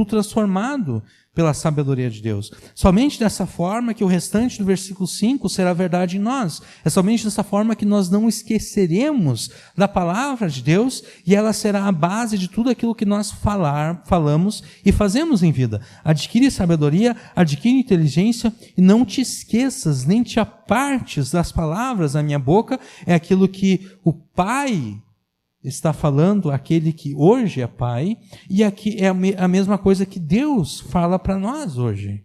transformado pela sabedoria de Deus. Somente dessa forma que o restante do versículo 5 será verdade em nós. É somente dessa forma que nós não esqueceremos da palavra de Deus e ela será a base de tudo aquilo que nós falamos e fazemos em vida. Adquire sabedoria, adquire inteligência e não te esqueças, nem te apartes das palavras da minha boca. É aquilo que o Pai está falando, aquele que hoje é Pai, e aqui é a mesma coisa que Deus fala para nós hoje.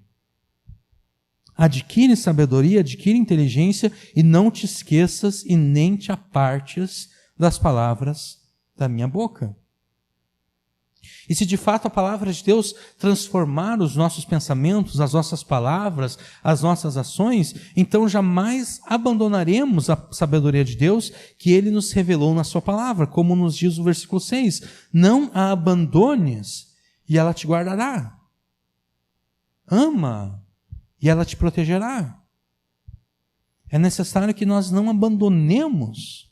Adquire sabedoria, adquire inteligência e não te esqueças e nem te apartes das palavras da minha boca. E se de fato a palavra de Deus transformar os nossos pensamentos, as nossas palavras, as nossas ações, então jamais abandonaremos a sabedoria de Deus que Ele nos revelou na sua palavra, como nos diz o versículo 6. Não a abandones e ela te guardará. Ama e ela te protegerá. É necessário que nós não abandonemos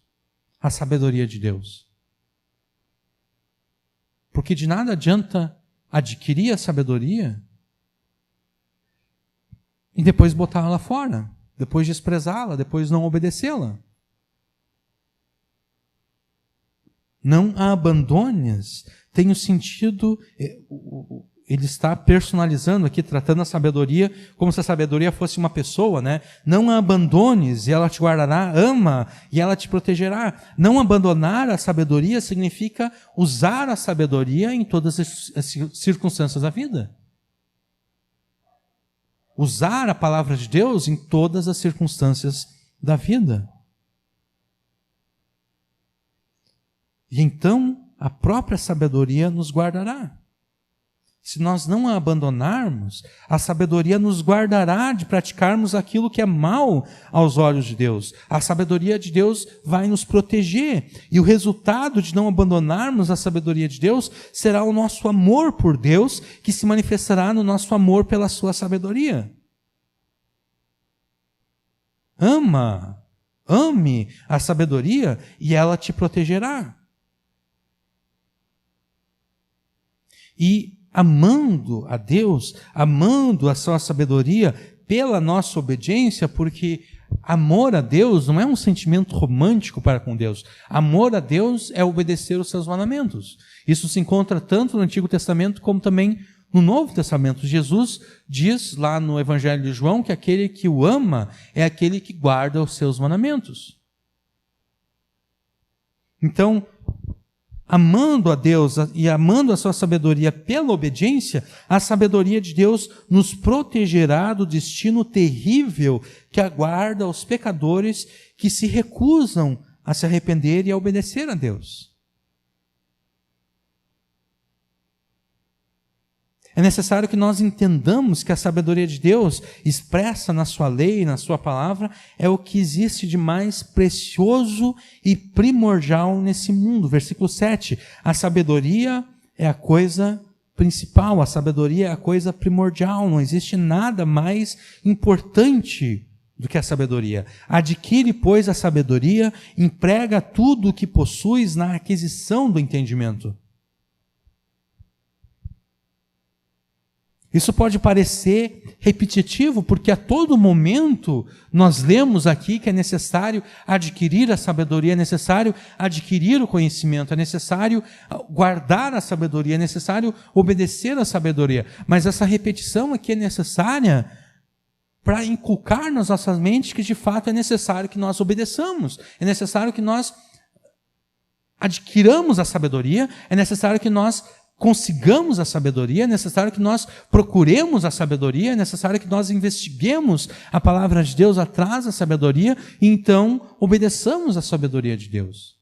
a sabedoria de Deus. Porque de nada adianta adquirir a sabedoria e depois botá-la lá fora, depois desprezá-la, depois não obedecê-la. Não a abandones tem o sentido, ele está personalizando aqui, tratando a sabedoria como se a sabedoria fosse uma pessoa, né? Não a abandones e ela te guardará, ama e ela te protegerá. Não abandonar a sabedoria significa usar a sabedoria em todas as circunstâncias da vida. Usar a palavra de Deus em todas as circunstâncias da vida. E então a própria sabedoria nos guardará. Se nós não a abandonarmos, a sabedoria nos guardará de praticarmos aquilo que é mal aos olhos de Deus. A sabedoria de Deus vai nos proteger. E o resultado de não abandonarmos a sabedoria de Deus será o nosso amor por Deus, que se manifestará no nosso amor pela sua sabedoria. Ame a sabedoria e ela te protegerá. E amando a Deus, amando a sua sabedoria pela nossa obediência, porque amor a Deus não é um sentimento romântico para com Deus. Amor a Deus é obedecer os seus mandamentos. Isso se encontra tanto no Antigo Testamento como também no Novo Testamento. Jesus diz lá no Evangelho de João que aquele que o ama é aquele que guarda os seus mandamentos. Então, amando a Deus e amando a sua sabedoria pela obediência, a sabedoria de Deus nos protegerá do destino terrível que aguarda os pecadores que se recusam a se arrepender e a obedecer a Deus. É necessário que nós entendamos que a sabedoria de Deus, expressa na sua lei, na sua palavra, é o que existe de mais precioso e primordial nesse mundo. Versículo 7, a sabedoria é a coisa principal, a sabedoria é a coisa primordial, não existe nada mais importante do que a sabedoria. Adquire, pois, a sabedoria, emprega tudo o que possuis na aquisição do entendimento. Isso pode parecer repetitivo, porque a todo momento nós lemos aqui que é necessário adquirir a sabedoria, é necessário adquirir o conhecimento, é necessário guardar a sabedoria, é necessário obedecer a sabedoria. Mas essa repetição aqui é necessária para inculcar nas nossas mentes que de fato é necessário que nós obedeçamos, é necessário que nós adquiramos a sabedoria, é necessário que nós consigamos a sabedoria, é necessário que nós procuremos a sabedoria, é necessário que nós investiguemos a palavra de Deus atrás da sabedoria e então obedeçamos a sabedoria de Deus.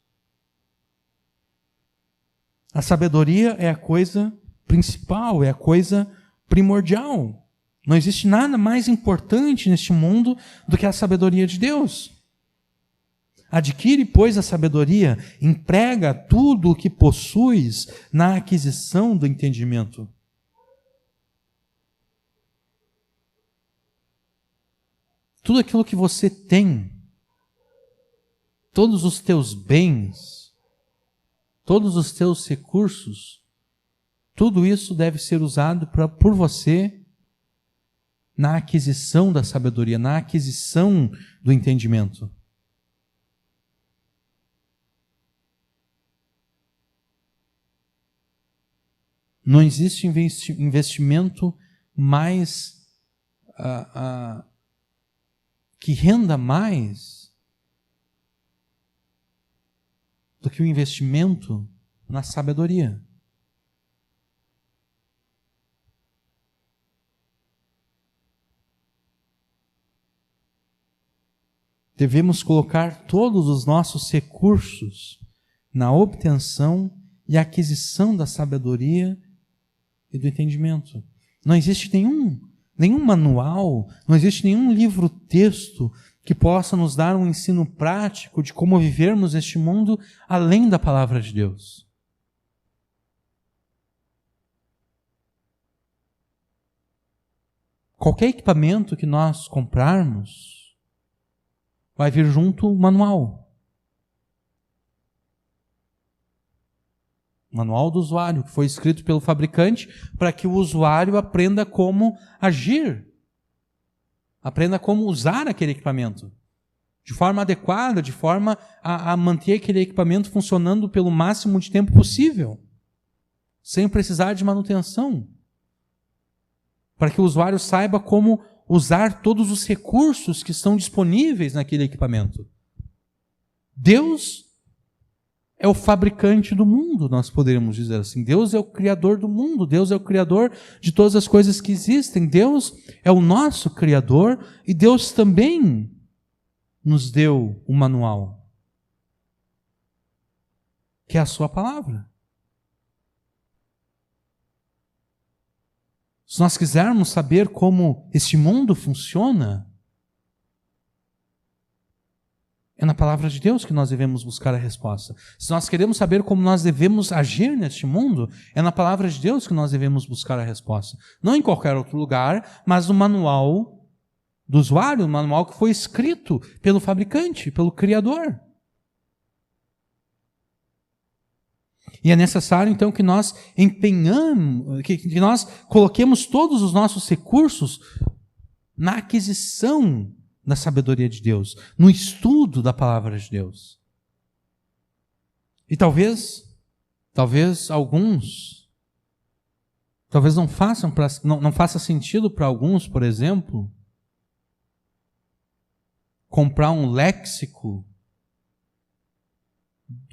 A sabedoria é a coisa principal, é a coisa primordial. Não existe nada mais importante neste mundo do que a sabedoria de Deus. Adquire, pois, a sabedoria, emprega tudo o que possuis na aquisição do entendimento. Tudo aquilo que você tem, todos os teus bens, todos os teus recursos, tudo isso deve ser usado por você na aquisição da sabedoria, na aquisição do entendimento. Não existe investimento mais que renda mais do que o investimento na sabedoria. Devemos colocar todos os nossos recursos na obtenção e aquisição da sabedoria e do entendimento. Não existe nenhum manual, não existe nenhum livro-texto que possa nos dar um ensino prático de como vivermos este mundo além da palavra de Deus. Qualquer equipamento que nós comprarmos vai vir junto um manual. Manual do usuário, que foi escrito pelo fabricante para que o usuário aprenda como agir, aprenda como usar aquele equipamento de forma adequada, de forma a manter aquele equipamento funcionando pelo máximo de tempo possível, sem precisar de manutenção, para que o usuário saiba como usar todos os recursos que estão disponíveis naquele equipamento. Deus é o fabricante do mundo, nós poderíamos dizer assim. Deus é o criador do mundo, Deus é o criador de todas as coisas que existem. Deus é o nosso criador e Deus também nos deu um manual, que é a sua palavra. Se nós quisermos saber como este mundo funciona, é na palavra de Deus que nós devemos buscar a resposta. Se nós queremos saber como nós devemos agir neste mundo, é na palavra de Deus que nós devemos buscar a resposta. Não em qualquer outro lugar, mas no manual do usuário, no manual que foi escrito pelo fabricante, pelo Criador. E é necessário, então, que nós empenhamos, que nós coloquemos todos os nossos recursos na aquisição da sabedoria de Deus, no estudo da palavra de Deus. E talvez não faça sentido para alguns, por exemplo, comprar um léxico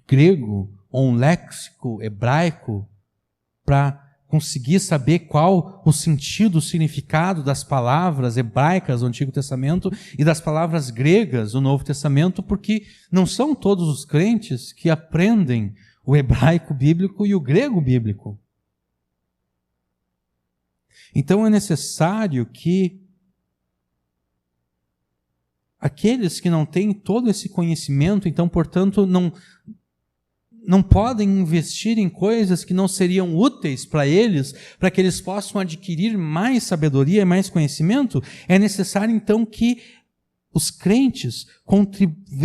grego ou um léxico hebraico para conseguir saber qual o sentido, o significado das palavras hebraicas do Antigo Testamento e das palavras gregas do Novo Testamento, porque não são todos os crentes que aprendem o hebraico bíblico e o grego bíblico. Então é necessário que aqueles que não têm todo esse conhecimento, então, portanto, não podem investir em coisas que não seriam úteis para eles, para que eles possam adquirir mais sabedoria e mais conhecimento, é necessário, então, que os crentes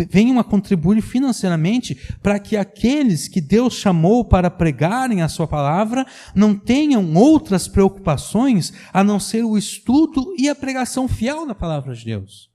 venham a contribuir financeiramente para que aqueles que Deus chamou para pregarem a sua palavra não tenham outras preocupações a não ser o estudo e a pregação fiel da palavra de Deus.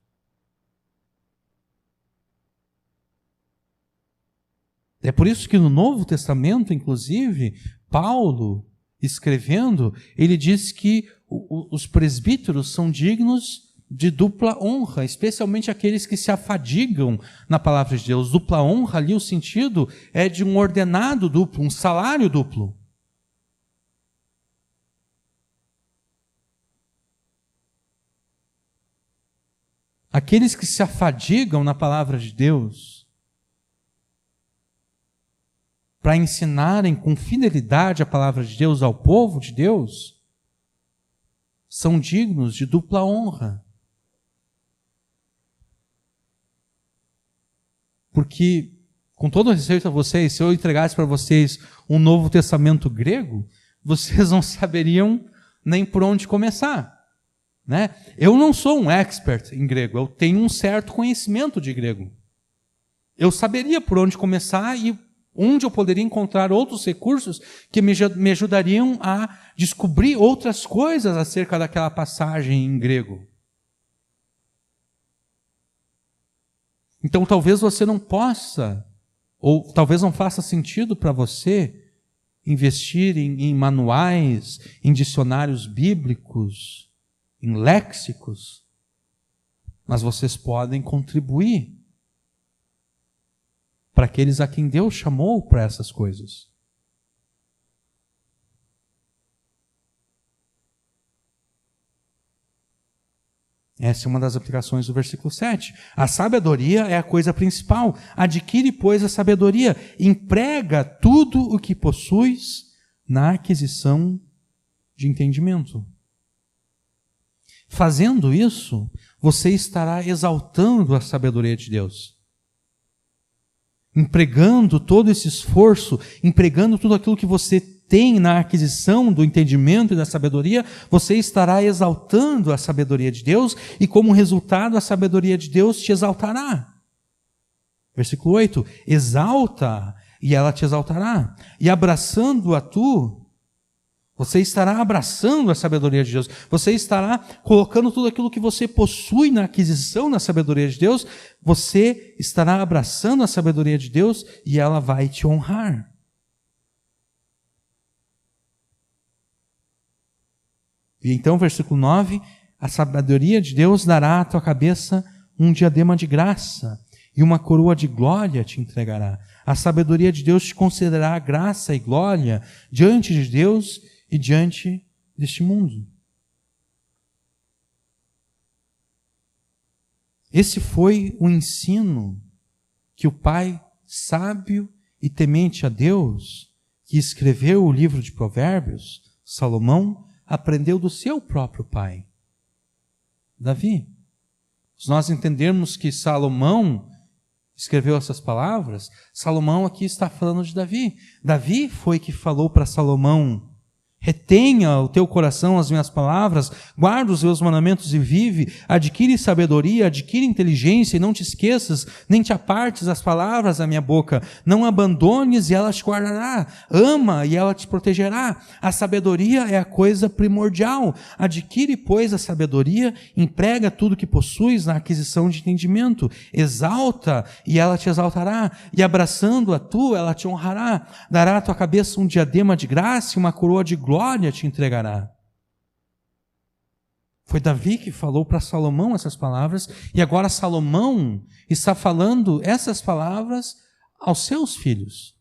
É por isso que no Novo Testamento, inclusive, Paulo, escrevendo, ele diz que os presbíteros são dignos de dupla honra, especialmente aqueles que se afadigam na palavra de Deus. Dupla honra, ali o sentido é de um ordenado duplo, um salário duplo. Aqueles que se afadigam na palavra de Deus, para ensinarem com fidelidade a palavra de Deus ao povo de Deus, são dignos de dupla honra. Porque, com todo respeito a vocês, se eu entregasse para vocês um Novo Testamento grego, vocês não saberiam nem por onde começar, né? Eu não sou um expert em grego, eu tenho um certo conhecimento de grego. Eu saberia por onde começar e onde eu poderia encontrar outros recursos que me ajudariam a descobrir outras coisas acerca daquela passagem em grego. Então talvez você não possa, ou talvez não faça sentido para você investir em manuais, em dicionários bíblicos, em léxicos, mas vocês podem contribuir para aqueles a quem Deus chamou para essas coisas. Essa é uma das aplicações do versículo 7. A sabedoria é a coisa principal. Adquire, pois, a sabedoria. Emprega tudo o que possuis na aquisição de entendimento. Fazendo isso, você estará exaltando a sabedoria de Deus. Empregando todo esse esforço, empregando tudo aquilo que você tem na aquisição do entendimento e da sabedoria, você estará exaltando a sabedoria de Deus e, como resultado, a sabedoria de Deus te exaltará. Versículo 8, exalta e ela te exaltará. E abraçando-a tu, você estará abraçando a sabedoria de Deus. Você estará colocando tudo aquilo que você possui na aquisição da sabedoria de Deus. Você estará abraçando a sabedoria de Deus e ela vai te honrar. E então, versículo 9, a sabedoria de Deus dará à tua cabeça um diadema de graça e uma coroa de glória te entregará. A sabedoria de Deus te concederá graça e glória diante de Deus e diante deste mundo. Esse foi o ensino que o pai sábio e temente a Deus, que escreveu o livro de Provérbios, Salomão, aprendeu do seu próprio pai, Davi. Se nós entendermos que Salomão escreveu essas palavras, Salomão aqui está falando de Davi. Davi foi que falou para Salomão: retenha o teu coração as minhas palavras, guarda os meus mandamentos e vive, adquire sabedoria, adquire inteligência e não te esqueças, nem te apartes as palavras da minha boca, não abandones e ela te guardará, ama e ela te protegerá. A sabedoria é a coisa primordial. Adquire, pois, a sabedoria, emprega tudo que possuis na aquisição de entendimento, exalta e ela te exaltará, e abraçando-a tu, ela te honrará, dará à tua cabeça um diadema de graça e uma coroa de glória te entregará. Foi Davi que falou para Salomão essas palavras, e agora Salomão está falando essas palavras aos seus filhos.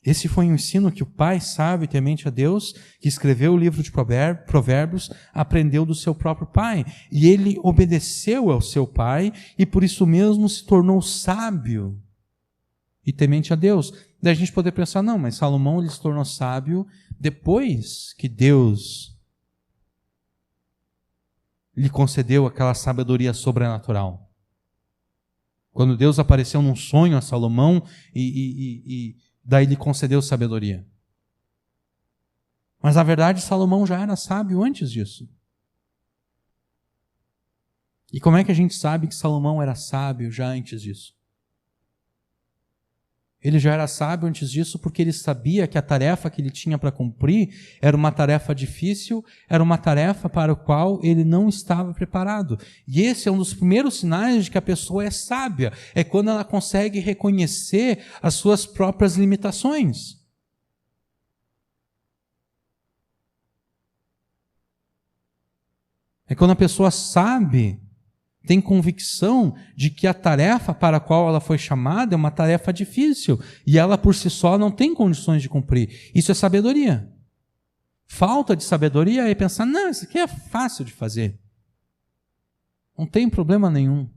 Esse foi o ensino que o pai sábio e temente a Deus, que escreveu o livro de Provérbios, aprendeu do seu próprio pai. E ele obedeceu ao seu pai e por isso mesmo se tornou sábio e temente a Deus. Daí a gente poder pensar, não, mas Salomão ele se tornou sábio depois que Deus lhe concedeu aquela sabedoria sobrenatural. Quando Deus apareceu num sonho a Salomão e daí lhe concedeu sabedoria. Mas na verdade Salomão já era sábio antes disso. E como é que a gente sabe que Salomão era sábio já antes disso? Ele já era sábio antes disso porque ele sabia que a tarefa que ele tinha para cumprir era uma tarefa difícil, era uma tarefa para a qual ele não estava preparado. E esse é um dos primeiros sinais de que a pessoa é sábia, é quando ela consegue reconhecer as suas próprias limitações. É quando a pessoa sabe, tem convicção de que a tarefa para a qual ela foi chamada é uma tarefa difícil e ela por si só não tem condições de cumprir. Isso é sabedoria. Falta de sabedoria é pensar, não, isso aqui é fácil de fazer. Não tem problema nenhum.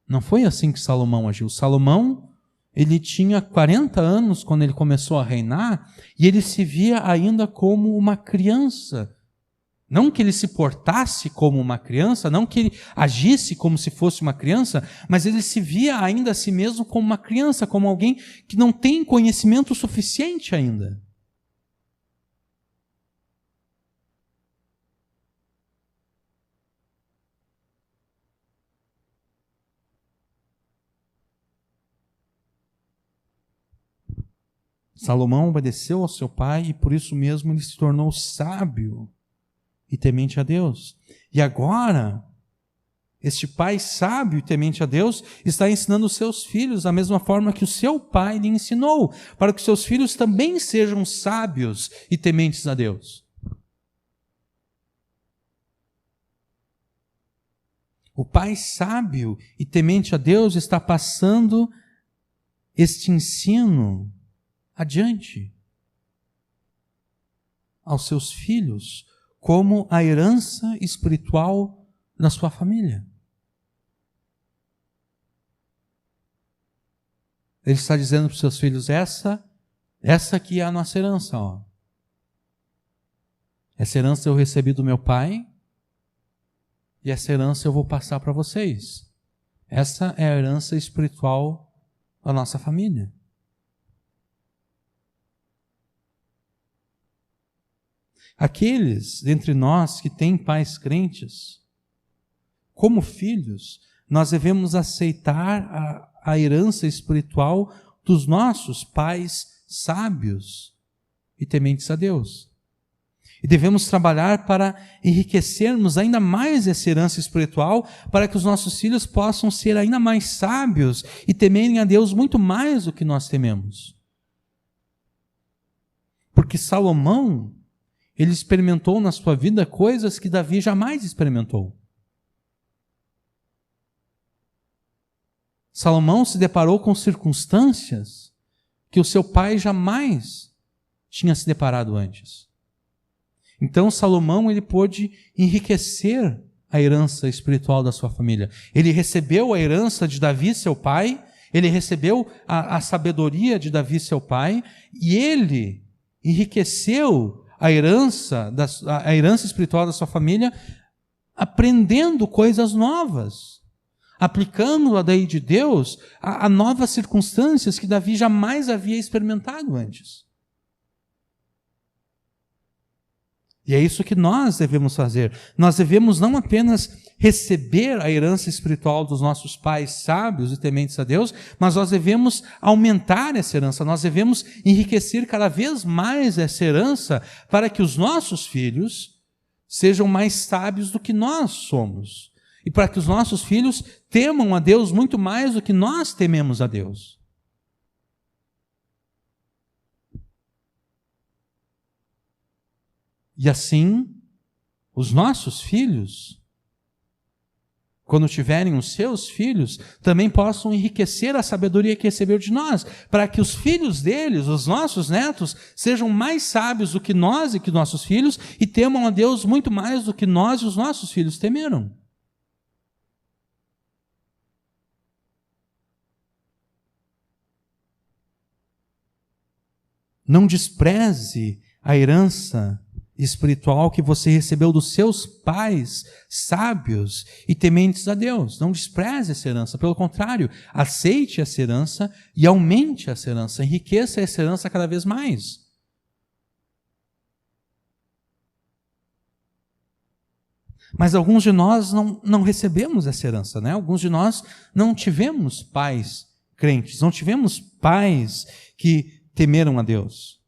Não foi assim que Salomão agiu. Salomão, ele tinha 40 anos quando ele começou a reinar e ele se via ainda como uma criança. Não que ele se portasse como uma criança, não que ele agisse como se fosse uma criança, mas ele se via ainda a si mesmo como uma criança, como alguém que não tem conhecimento suficiente ainda. Salomão obedeceu ao seu pai e por isso mesmo ele se tornou sábio e temente a Deus. E agora, este pai sábio e temente a Deus está ensinando os seus filhos da mesma forma que o seu pai lhe ensinou, para que seus filhos também sejam sábios e tementes a Deus. O pai sábio e temente a Deus está passando este ensino adiante aos seus filhos, como a herança espiritual da sua família. Ele está dizendo para os seus filhos, essa aqui é a nossa herança. Ó. Essa herança eu recebi do meu pai, e essa herança eu vou passar para vocês. Essa é a herança espiritual da nossa família. Aqueles dentre nós que têm pais crentes, como filhos, nós devemos aceitar a herança espiritual dos nossos pais sábios e tementes a Deus. E devemos trabalhar para enriquecermos ainda mais essa herança espiritual, para que os nossos filhos possam ser ainda mais sábios e temerem a Deus muito mais do que nós tememos. Porque Salomão, ele experimentou na sua vida coisas que Davi jamais experimentou. Salomão se deparou com circunstâncias que o seu pai jamais tinha se deparado antes. Então Salomão ele pôde enriquecer a herança espiritual da sua família. Ele recebeu a herança de Davi, seu pai, ele recebeu a sabedoria de Davi, seu pai, e ele enriqueceu a herança espiritual da sua família, aprendendo coisas novas, aplicando a lei de Deus a novas circunstâncias que Davi jamais havia experimentado antes. E é isso que nós devemos fazer. Nós devemos não apenas receber a herança espiritual dos nossos pais sábios e tementes a Deus, mas nós devemos aumentar essa herança, nós devemos enriquecer cada vez mais essa herança para que os nossos filhos sejam mais sábios do que nós somos. E para que os nossos filhos temam a Deus muito mais do que nós tememos a Deus. E assim, os nossos filhos quando tiverem os seus filhos, também possam enriquecer a sabedoria que recebeu de nós, para que os filhos deles, os nossos netos, sejam mais sábios do que nós e que nossos filhos, e temam a Deus muito mais do que nós e os nossos filhos temeram. Não despreze a herança espiritual que você recebeu dos seus pais sábios e tementes a Deus. Não despreze essa herança, pelo contrário, aceite essa herança e aumente essa herança, enriqueça essa herança cada vez mais. Mas alguns de nós não recebemos essa herança, né? Alguns de nós não tivemos pais crentes, não tivemos pais que temeram a Deus,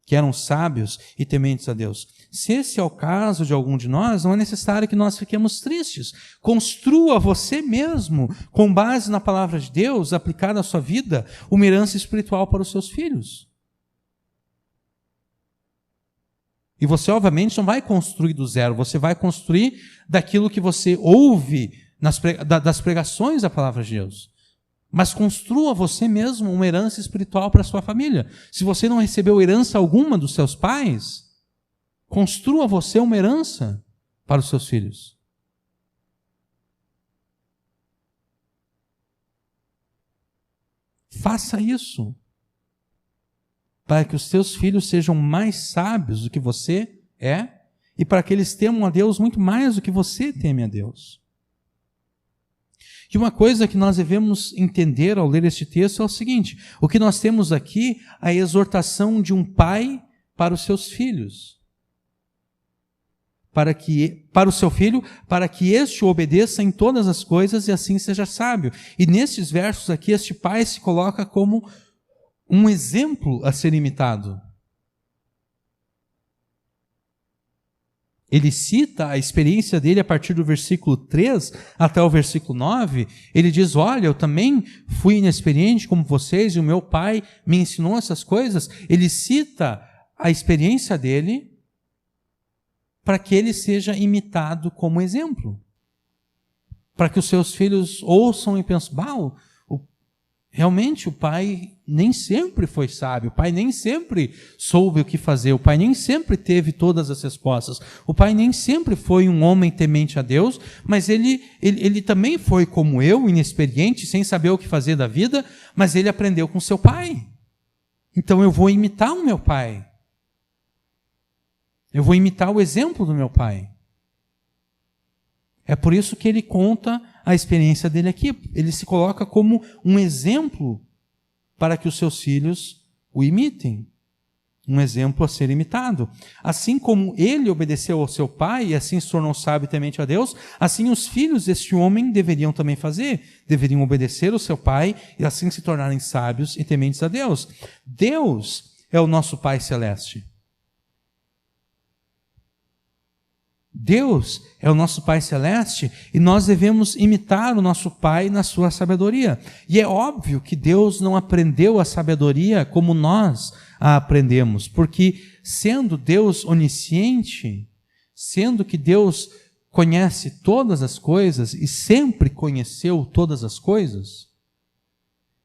que eram sábios e tementes a Deus. Se esse é o caso de algum de nós, não é necessário que nós fiquemos tristes. Construa você mesmo, com base na palavra de Deus, aplicada à sua vida, uma herança espiritual para os seus filhos. E você, obviamente, não vai construir do zero, você vai construir daquilo que você ouve das pregações da palavra de Deus. Mas construa você mesmo uma herança espiritual para a sua família. Se você não recebeu herança alguma dos seus pais, construa você uma herança para os seus filhos. Faça isso, para que os seus filhos sejam mais sábios do que você é, e para que eles temam a Deus muito mais do que você teme a Deus. E uma coisa que nós devemos entender ao ler este texto é o seguinte: o que nós temos aqui é a exortação de um pai para os seus filhos. Para o seu filho, para que este o obedeça em todas as coisas e assim seja sábio. E nestes versos aqui, este pai se coloca como um exemplo a ser imitado. Ele cita a experiência dele a partir do versículo 3 até o versículo 9. Ele diz: olha, eu também fui inexperiente como vocês e o meu pai me ensinou essas coisas. Ele cita a experiência dele para que ele seja imitado como exemplo. Para que os seus filhos ouçam e pensem: realmente o pai nem sempre foi sábio, o pai nem sempre soube o que fazer, o pai nem sempre teve todas as respostas, o pai nem sempre foi um homem temente a Deus, mas ele também foi como eu, inexperiente, sem saber o que fazer da vida, mas ele aprendeu com seu pai. Então eu vou imitar o meu pai. Eu vou imitar o exemplo do meu pai. É por isso que ele conta a experiência dele aqui. Ele se coloca como um exemplo para que os seus filhos o imitem. Um exemplo a ser imitado. Assim como ele obedeceu ao seu pai e assim se tornou sábio e temente a Deus, assim os filhos deste homem deveriam também fazer. Deveriam obedecer ao seu pai e assim se tornarem sábios e tementes a Deus. Deus é o nosso Pai Celeste. Deus é o nosso Pai Celeste e nós devemos imitar o nosso Pai na sua sabedoria. E é óbvio que Deus não aprendeu a sabedoria como nós a aprendemos, porque sendo Deus onisciente, sendo que Deus conhece todas as coisas e sempre conheceu todas as coisas,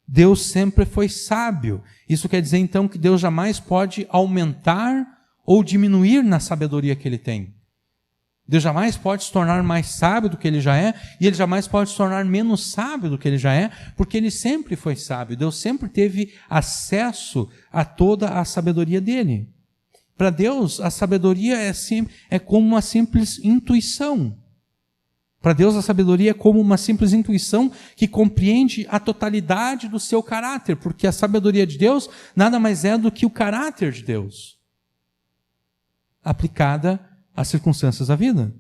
Deus sempre foi sábio. Isso quer dizer então que Deus jamais pode aumentar ou diminuir na sabedoria que Ele tem. Deus jamais pode se tornar mais sábio do que Ele já é, e Ele jamais pode se tornar menos sábio do que Ele já é, porque Ele sempre foi sábio. Deus sempre teve acesso a toda a sabedoria dEle. Para Deus, a sabedoria é como uma simples intuição. Para Deus, a sabedoria é como uma simples intuição que compreende a totalidade do seu caráter, porque a sabedoria de Deus nada mais é do que o caráter de Deus, aplicada as circunstâncias da vida.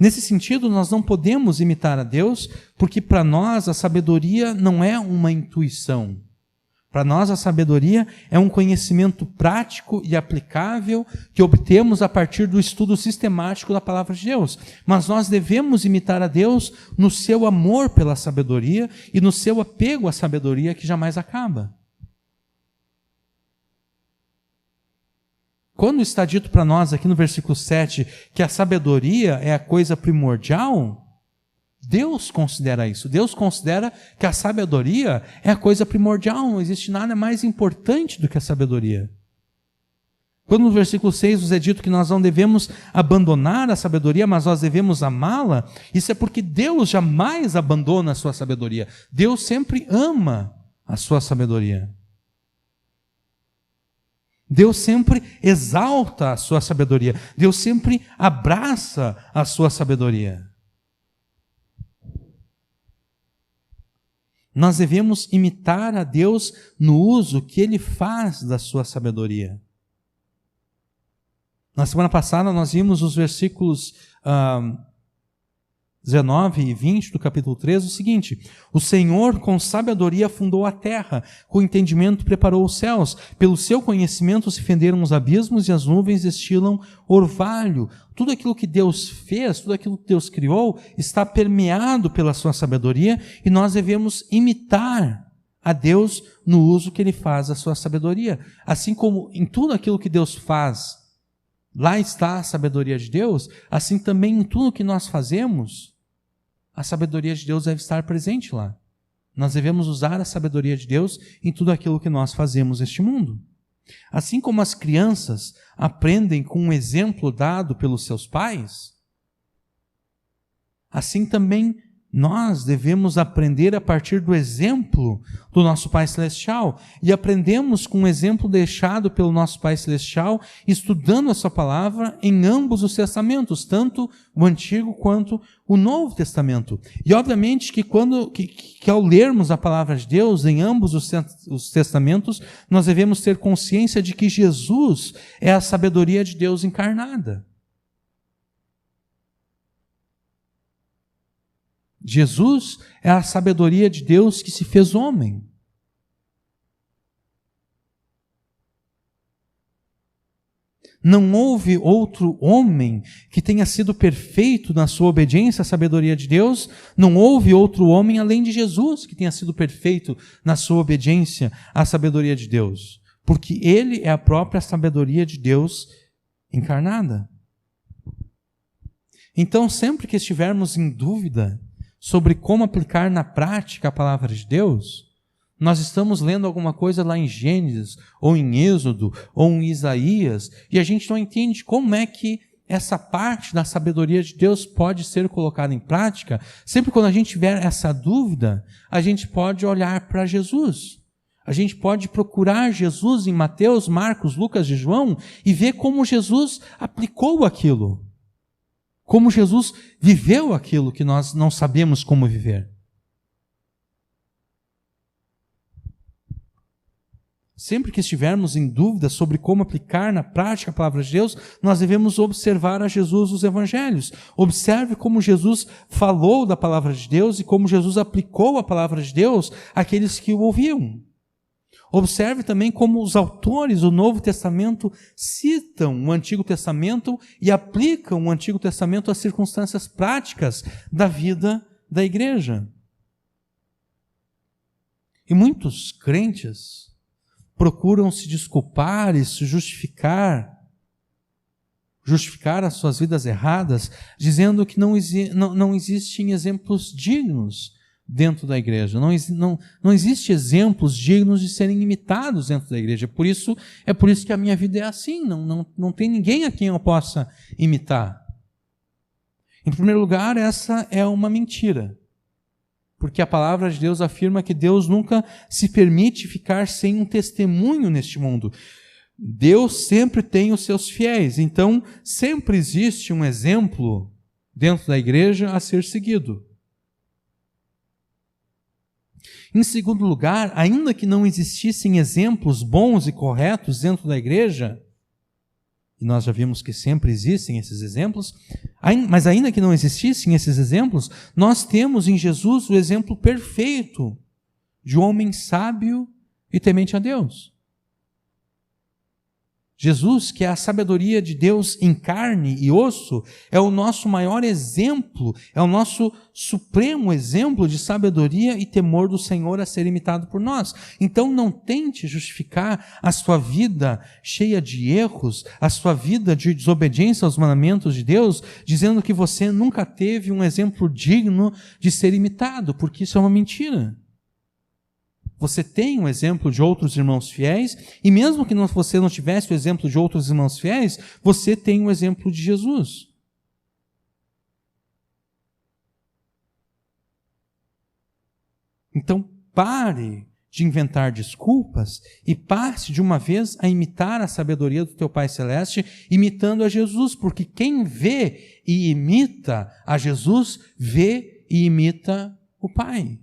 Nesse sentido, nós não podemos imitar a Deus, porque para nós a sabedoria não é uma intuição. Para nós a sabedoria é um conhecimento prático e aplicável que obtemos a partir do estudo sistemático da palavra de Deus. Mas nós devemos imitar a Deus no seu amor pela sabedoria e no seu apego à sabedoria que jamais acaba. quando está dito para nós aqui no versículo 7 que a sabedoria é a coisa primordial, Deus considera isso. Deus considera que a sabedoria é a coisa primordial. Não existe nada mais importante do que a sabedoria. Quando no versículo 6 nos é dito que nós não devemos abandonar a sabedoria, mas nós devemos amá-la, isso é porque Deus jamais abandona a sua sabedoria. Deus sempre ama a sua sabedoria. Deus sempre exalta a sua sabedoria. Deus sempre abraça a sua sabedoria. Nós devemos imitar a Deus no uso que Ele faz da sua sabedoria. Na semana passada nós vimos os versículos 19 e 20 do capítulo 3, o seguinte: o Senhor com sabedoria fundou a terra, com entendimento preparou os céus, pelo seu conhecimento se fenderam os abismos e as nuvens destilam orvalho. Tudo aquilo que Deus fez, tudo aquilo que Deus criou, está permeado pela sua sabedoria e nós devemos imitar a Deus no uso que Ele faz da sua sabedoria. Assim como em tudo aquilo que Deus faz, lá está a sabedoria de Deus, assim também em tudo que nós fazemos, a sabedoria de Deus deve estar presente lá. Nós devemos usar a sabedoria de Deus em tudo aquilo que nós fazemos neste mundo. Assim como as crianças aprendem com um exemplo dado pelos seus pais, assim também nós devemos aprender a partir do exemplo do nosso Pai Celestial. E aprendemos com o exemplo deixado pelo nosso Pai Celestial, estudando a sua palavra em ambos os testamentos, tanto o Antigo quanto o Novo Testamento. E obviamente que ao lermos a palavra de Deus em ambos os testamentos, nós devemos ter consciência de que Jesus é a sabedoria de Deus encarnada. Jesus é a sabedoria de Deus que se fez homem. Não houve outro homem que tenha sido perfeito na sua obediência à sabedoria de Deus. Não houve outro homem além de Jesus que tenha sido perfeito na sua obediência à sabedoria de Deus. Porque Ele é a própria sabedoria de Deus encarnada. Então, sempre que estivermos em dúvida sobre como aplicar na prática a palavra de Deus, nós estamos lendo alguma coisa lá em Gênesis, ou em Êxodo, ou em Isaías, e a gente não entende como é que essa parte da sabedoria de Deus pode ser colocada em prática. Sempre quando a gente tiver essa dúvida, a gente pode olhar para Jesus. A gente pode procurar Jesus em Mateus, Marcos, Lucas e João e ver como Jesus aplicou aquilo. Como Jesus viveu aquilo que nós não sabemos como viver. Sempre que estivermos em dúvida sobre como aplicar na prática a palavra de Deus, nós devemos observar a Jesus nos evangelhos. Observe como Jesus falou da palavra de Deus e como Jesus aplicou a palavra de Deus àqueles que o ouviam. Observe também como os autores do Novo Testamento citam o Antigo Testamento e aplicam o Antigo Testamento às circunstâncias práticas da vida da igreja. E muitos crentes procuram se desculpar e se justificar as suas vidas erradas, dizendo que não existem exemplos dignos dentro da igreja. Não existe exemplos dignos de serem imitados dentro da igreja. É por isso que a minha vida é assim. Não tem ninguém a quem eu possa imitar. Em primeiro lugar, essa é uma mentira. Porque a palavra de Deus afirma que Deus nunca se permite ficar sem um testemunho neste mundo. Deus sempre tem os seus fiéis. Então, sempre existe um exemplo dentro da igreja a ser seguido. Em segundo lugar, ainda que não existissem exemplos bons e corretos dentro da igreja, e nós já vimos que sempre existem esses exemplos, mas ainda que não existissem esses exemplos, nós temos em Jesus o exemplo perfeito de um homem sábio e temente a Deus. Jesus, que é a sabedoria de Deus em carne e osso, é o nosso maior exemplo, é o nosso supremo exemplo de sabedoria e temor do Senhor a ser imitado por nós. Então não tente justificar a sua vida cheia de erros, a sua vida de desobediência aos mandamentos de Deus, dizendo que você nunca teve um exemplo digno de ser imitado, porque isso é uma mentira. Você tem um exemplo de outros irmãos fiéis, e mesmo que você não tivesse o exemplo de outros irmãos fiéis, você tem o exemplo de Jesus. Então, pare de inventar desculpas e passe de uma vez a imitar a sabedoria do teu Pai Celeste, imitando a Jesus, porque quem vê e imita a Jesus, vê e imita o Pai.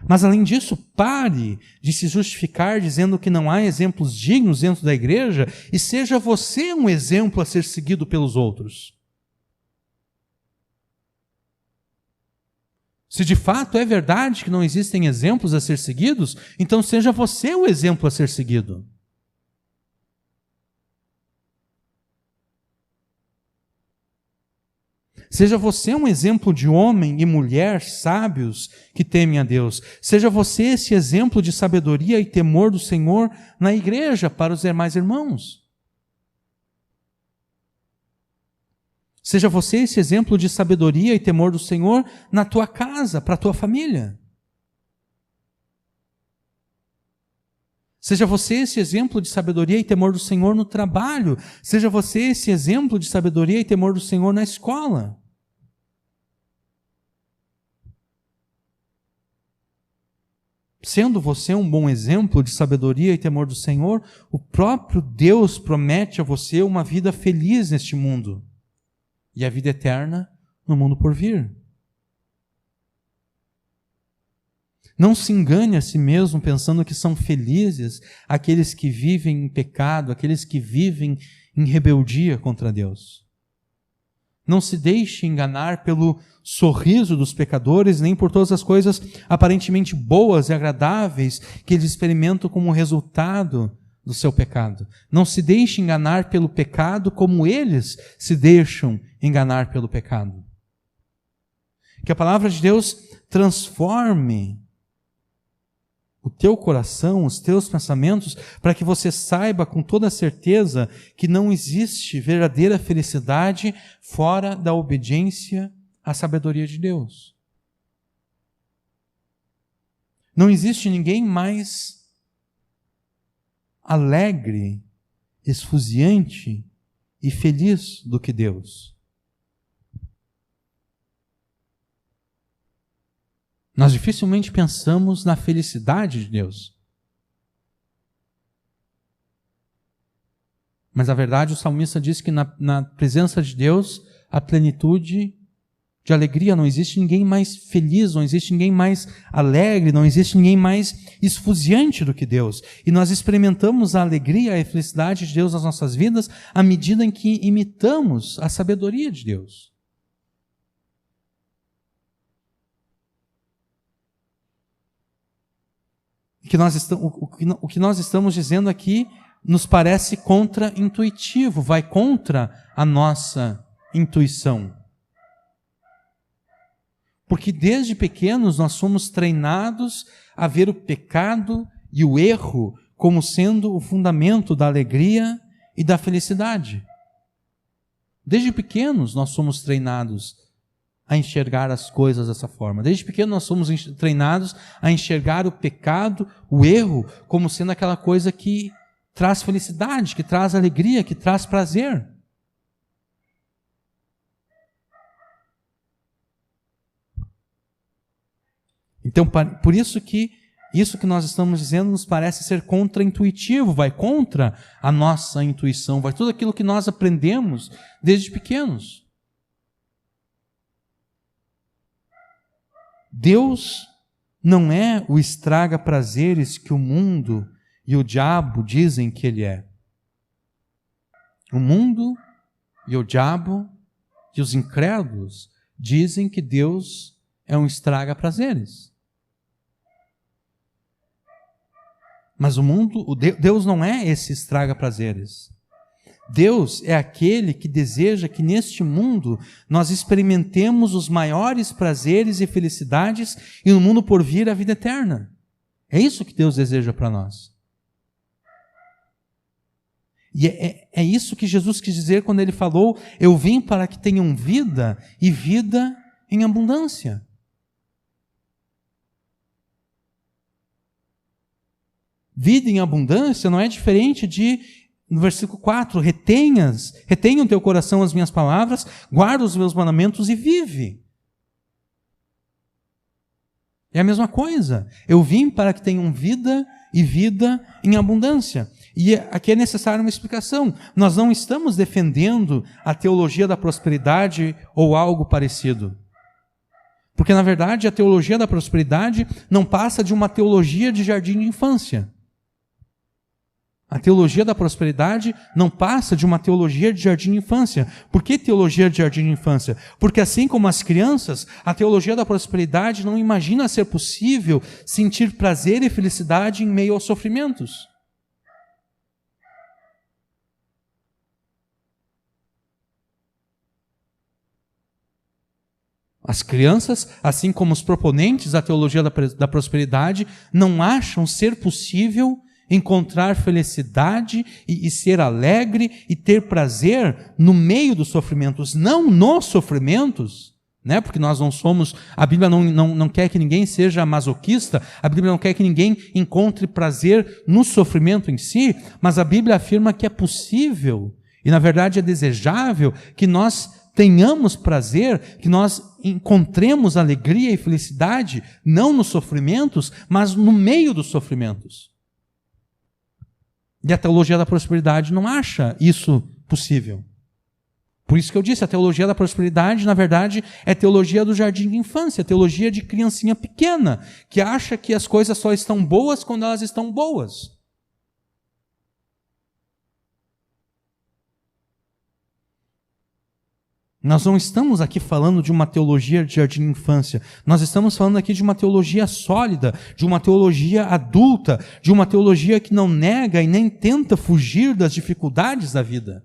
Mas, além disso, pare de se justificar dizendo que não há exemplos dignos dentro da igreja e seja você um exemplo a ser seguido pelos outros. Se de fato é verdade que não existem exemplos a ser seguidos, então seja você o exemplo a ser seguido. Seja você um exemplo de homem e mulher sábios que temem a Deus. Seja você esse exemplo de sabedoria e temor do Senhor na igreja para os demais irmãos. Seja você esse exemplo de sabedoria e temor do Senhor na tua casa, para a tua família. Seja você esse exemplo de sabedoria e temor do Senhor no trabalho. Seja você esse exemplo de sabedoria e temor do Senhor na escola. Sendo você um bom exemplo de sabedoria e temor do Senhor, o próprio Deus promete a você uma vida feliz neste mundo e a vida eterna no mundo por vir. Não se engane a si mesmo pensando que são felizes aqueles que vivem em pecado, aqueles que vivem em rebeldia contra Deus. Não se deixe enganar pelo sorriso dos pecadores, nem por todas as coisas aparentemente boas e agradáveis que eles experimentam como resultado do seu pecado. Não se deixe enganar pelo pecado como eles se deixam enganar pelo pecado. Que a palavra de Deus transforme o teu coração, os teus pensamentos, para que você saiba com toda certeza que não existe verdadeira felicidade fora da obediência à sabedoria de Deus. Não existe ninguém mais alegre, esfuziante e feliz do que Deus. Nós dificilmente pensamos na felicidade de Deus. Mas, na verdade, o salmista diz que na presença de Deus, a plenitude de alegria. Não existe ninguém mais feliz, não existe ninguém mais alegre, não existe ninguém mais esfuziante do que Deus. E nós experimentamos a alegria e a felicidade de Deus nas nossas vidas à medida em que imitamos a sabedoria de Deus. O que nós estamos dizendo aqui nos parece contra-intuitivo, vai contra a nossa intuição. Porque desde pequenos nós somos treinados a ver o pecado e o erro como sendo o fundamento da alegria e da felicidade. Desde pequenos nós somos treinados a enxergar as coisas dessa forma. Desde pequeno nós somos treinados a enxergar o pecado, o erro, como sendo aquela coisa que traz felicidade, que traz alegria, que traz prazer. Então, por isso que nós estamos dizendo nos parece ser contra-intuitivo, vai contra a nossa intuição, vai tudo aquilo que nós aprendemos desde pequenos. Deus não é o estraga-prazeres que o mundo e o diabo dizem que ele é. O mundo e o diabo e os incrédulos dizem que Deus é um estraga-prazeres. Mas Deus não é esse estraga-prazeres. Deus é aquele que deseja que neste mundo nós experimentemos os maiores prazeres e felicidades e no mundo por vir a vida eterna. É isso que Deus deseja para nós. E é isso que Jesus quis dizer quando ele falou: eu vim para que tenham vida e vida em abundância. Vida em abundância não é diferente de, no versículo 4, retenha o teu coração as minhas palavras, guarda os meus mandamentos e vive. É a mesma coisa. Eu vim para que tenham vida e vida em abundância. E aqui é necessária uma explicação. Nós não estamos defendendo a teologia da prosperidade ou algo parecido. Porque, na verdade, a teologia da prosperidade não passa de uma teologia de jardim de infância. A teologia da prosperidade não passa de uma teologia de jardim de infância. Por que teologia de jardim de infância? Porque assim como as crianças, a teologia da prosperidade não imagina ser possível sentir prazer e felicidade em meio aos sofrimentos. As crianças, assim como os proponentes da teologia da prosperidade, não acham ser possível encontrar felicidade e ser alegre e ter prazer no meio dos sofrimentos, não nos sofrimentos, né? Porque nós não somos, a Bíblia não quer que ninguém seja masoquista, a Bíblia não quer que ninguém encontre prazer no sofrimento em si, mas a Bíblia afirma que é possível e na verdade é desejável que nós tenhamos prazer, que nós encontremos alegria e felicidade, não nos sofrimentos, mas no meio dos sofrimentos. E a teologia da prosperidade não acha isso possível. Por isso que eu disse, a teologia da prosperidade, na verdade, é teologia do jardim de infância, teologia de criancinha pequena, que acha que as coisas só estão boas quando elas estão boas. Nós não estamos aqui falando de uma teologia de jardim de infância. Nós estamos falando aqui de uma teologia sólida, de uma teologia adulta, de uma teologia que não nega e nem tenta fugir das dificuldades da vida.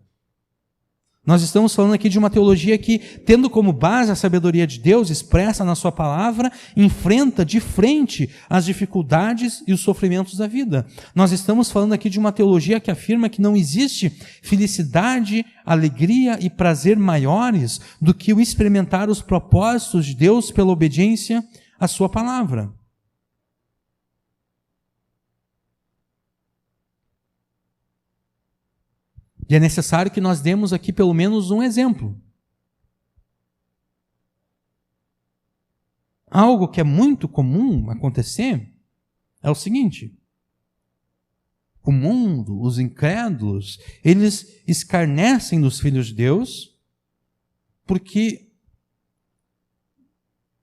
Nós estamos falando aqui de uma teologia que, tendo como base a sabedoria de Deus expressa na sua palavra, enfrenta de frente as dificuldades e os sofrimentos da vida. Nós estamos falando aqui de uma teologia que afirma que não existe felicidade, alegria e prazer maiores do que o experimentar os propósitos de Deus pela obediência à sua palavra. E é necessário que nós demos aqui pelo menos um exemplo. Algo que é muito comum acontecer é o seguinte: o mundo, os incrédulos, eles escarnecem dos filhos de Deus porque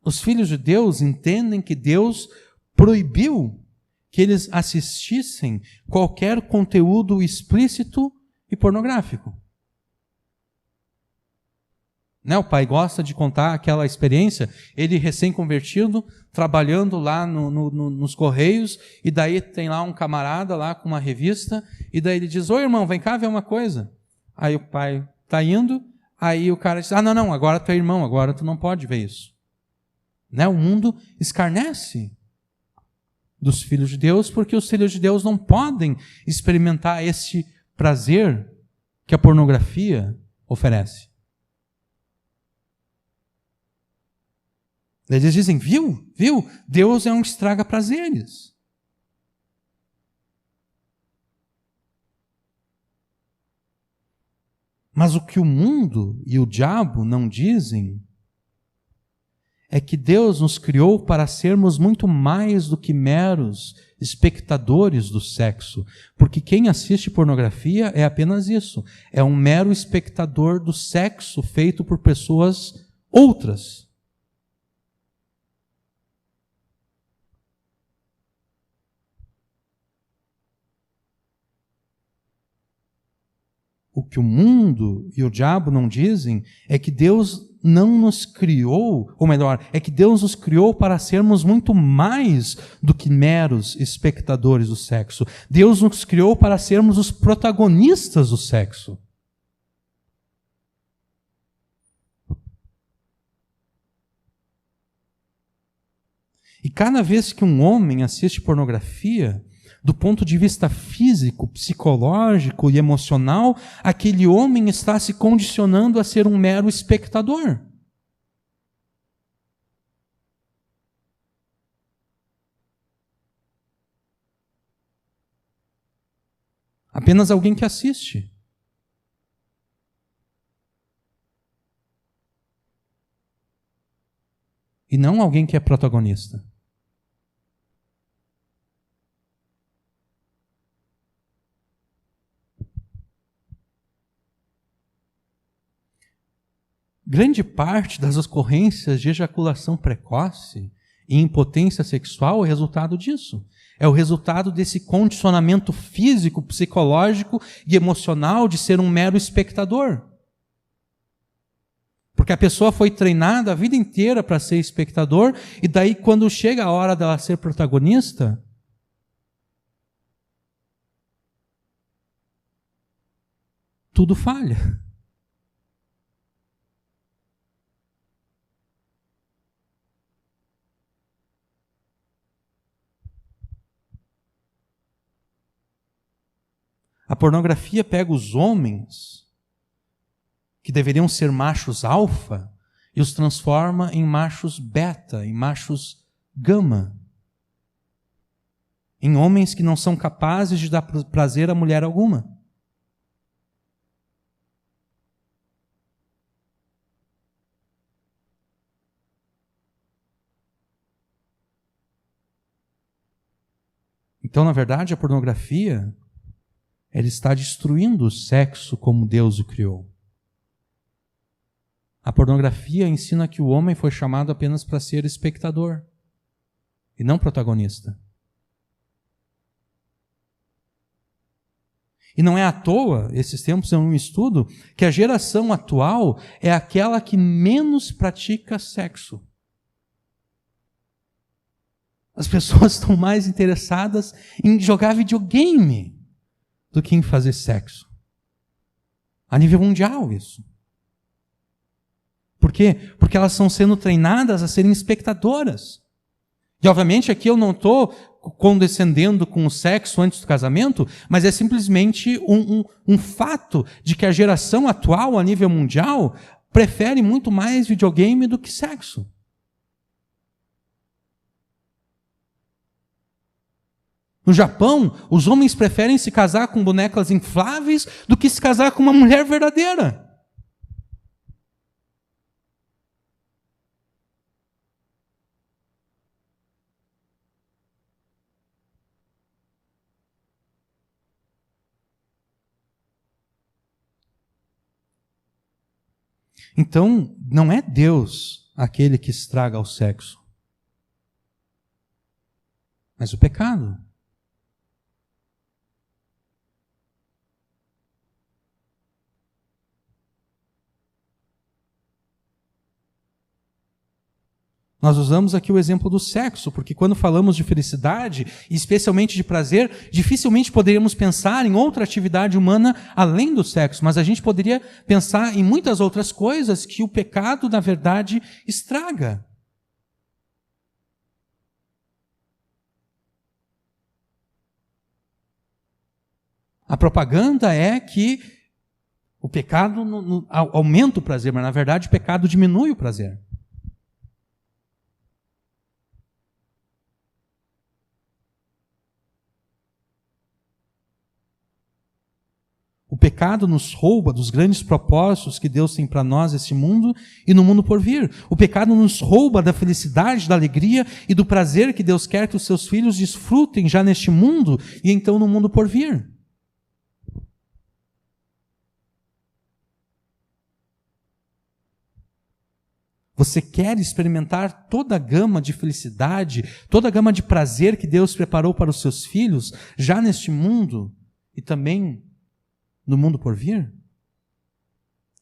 os filhos de Deus entendem que Deus proibiu que eles assistissem qualquer conteúdo explícito e pornográfico. Né? O pai gosta de contar aquela experiência, ele recém-convertido, trabalhando lá nos Correios, e daí tem lá um camarada lá com uma revista, e daí ele diz: "Oi, irmão, vem cá ver uma coisa." Aí o pai está indo, aí o cara diz: não, agora tu é irmão, agora tu não pode ver isso. Né? O mundo escarnece dos filhos de Deus, porque os filhos de Deus não podem experimentar esse prazer que a pornografia oferece. Eles dizem: viu? Deus é um estraga-prazeres. Mas o que o mundo e o diabo não dizem é que Deus nos criou para sermos muito mais do que meros espectadores do sexo. Porque quem assiste pornografia é apenas isso. É um mero espectador do sexo feito por pessoas outras. o que o mundo e o diabo não dizem é que Deus não nos criou, ou melhor, é que Deus nos criou para sermos muito mais do que meros espectadores do sexo. Deus nos criou para sermos os protagonistas do sexo. E cada vez que um homem assiste pornografia, do ponto de vista físico, psicológico e emocional, aquele homem está se condicionando a ser um mero espectador. Apenas alguém que assiste. E não alguém que é protagonista. Grande parte das ocorrências de ejaculação precoce e impotência sexual é resultado disso. É o resultado desse condicionamento físico, psicológico e emocional de ser um mero espectador. Porque a pessoa foi treinada a vida inteira para ser espectador, e daí quando chega a hora dela ser protagonista, tudo falha. A pornografia pega os homens, que deveriam ser machos alfa, e os transforma em machos beta, em machos gama. Em homens que não são capazes de dar prazer a mulher alguma. Então, na verdade, a pornografia, ela está destruindo o sexo como Deus o criou. A pornografia ensina que o homem foi chamado apenas para ser espectador e não protagonista. E não é à toa, esses tempos é um estudo, que a geração atual é aquela que menos pratica sexo. As pessoas estão mais interessadas em jogar videogame do que em fazer sexo. A nível mundial, isso. Por quê? Porque elas estão sendo treinadas a serem espectadoras. E, obviamente, aqui eu não estou condescendendo com o sexo antes do casamento, mas é simplesmente um fato de que a geração atual, a nível mundial, prefere muito mais videogame do que sexo. No Japão, os homens preferem se casar com bonecas infláveis do que se casar com uma mulher verdadeira. Então, não é Deus aquele que estraga o sexo, mas o pecado. Nós usamos aqui o exemplo do sexo, porque quando falamos de felicidade, e especialmente de prazer, dificilmente poderíamos pensar em outra atividade humana além do sexo, mas a gente poderia pensar em muitas outras coisas que o pecado, na verdade, estraga. A propaganda é que o pecado aumenta o prazer, mas na verdade o pecado diminui o prazer. O pecado nos rouba dos grandes propósitos que Deus tem para nós nesse mundo e no mundo por vir. O pecado nos rouba da felicidade, da alegria e do prazer que Deus quer que os seus filhos desfrutem já neste mundo e então no mundo por vir. Você quer experimentar toda a gama de felicidade, toda a gama de prazer que Deus preparou para os seus filhos já neste mundo e também no mundo por vir?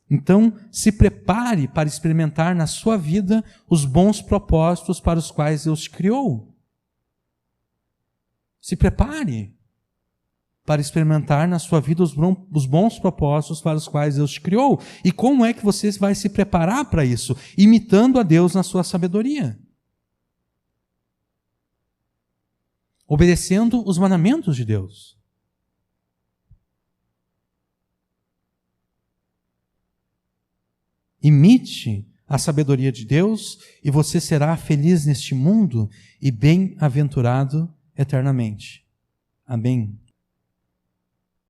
Então, se prepare para experimentar na sua vida os bons propósitos para os quais Deus te criou. Se prepare para experimentar na sua vida os bons propósitos para os quais Deus te criou. E como é que você vai se preparar para isso? Imitando a Deus na sua sabedoria. Obedecendo os mandamentos de Deus. Imite a sabedoria de Deus e você será feliz neste mundo e bem-aventurado eternamente. Amém.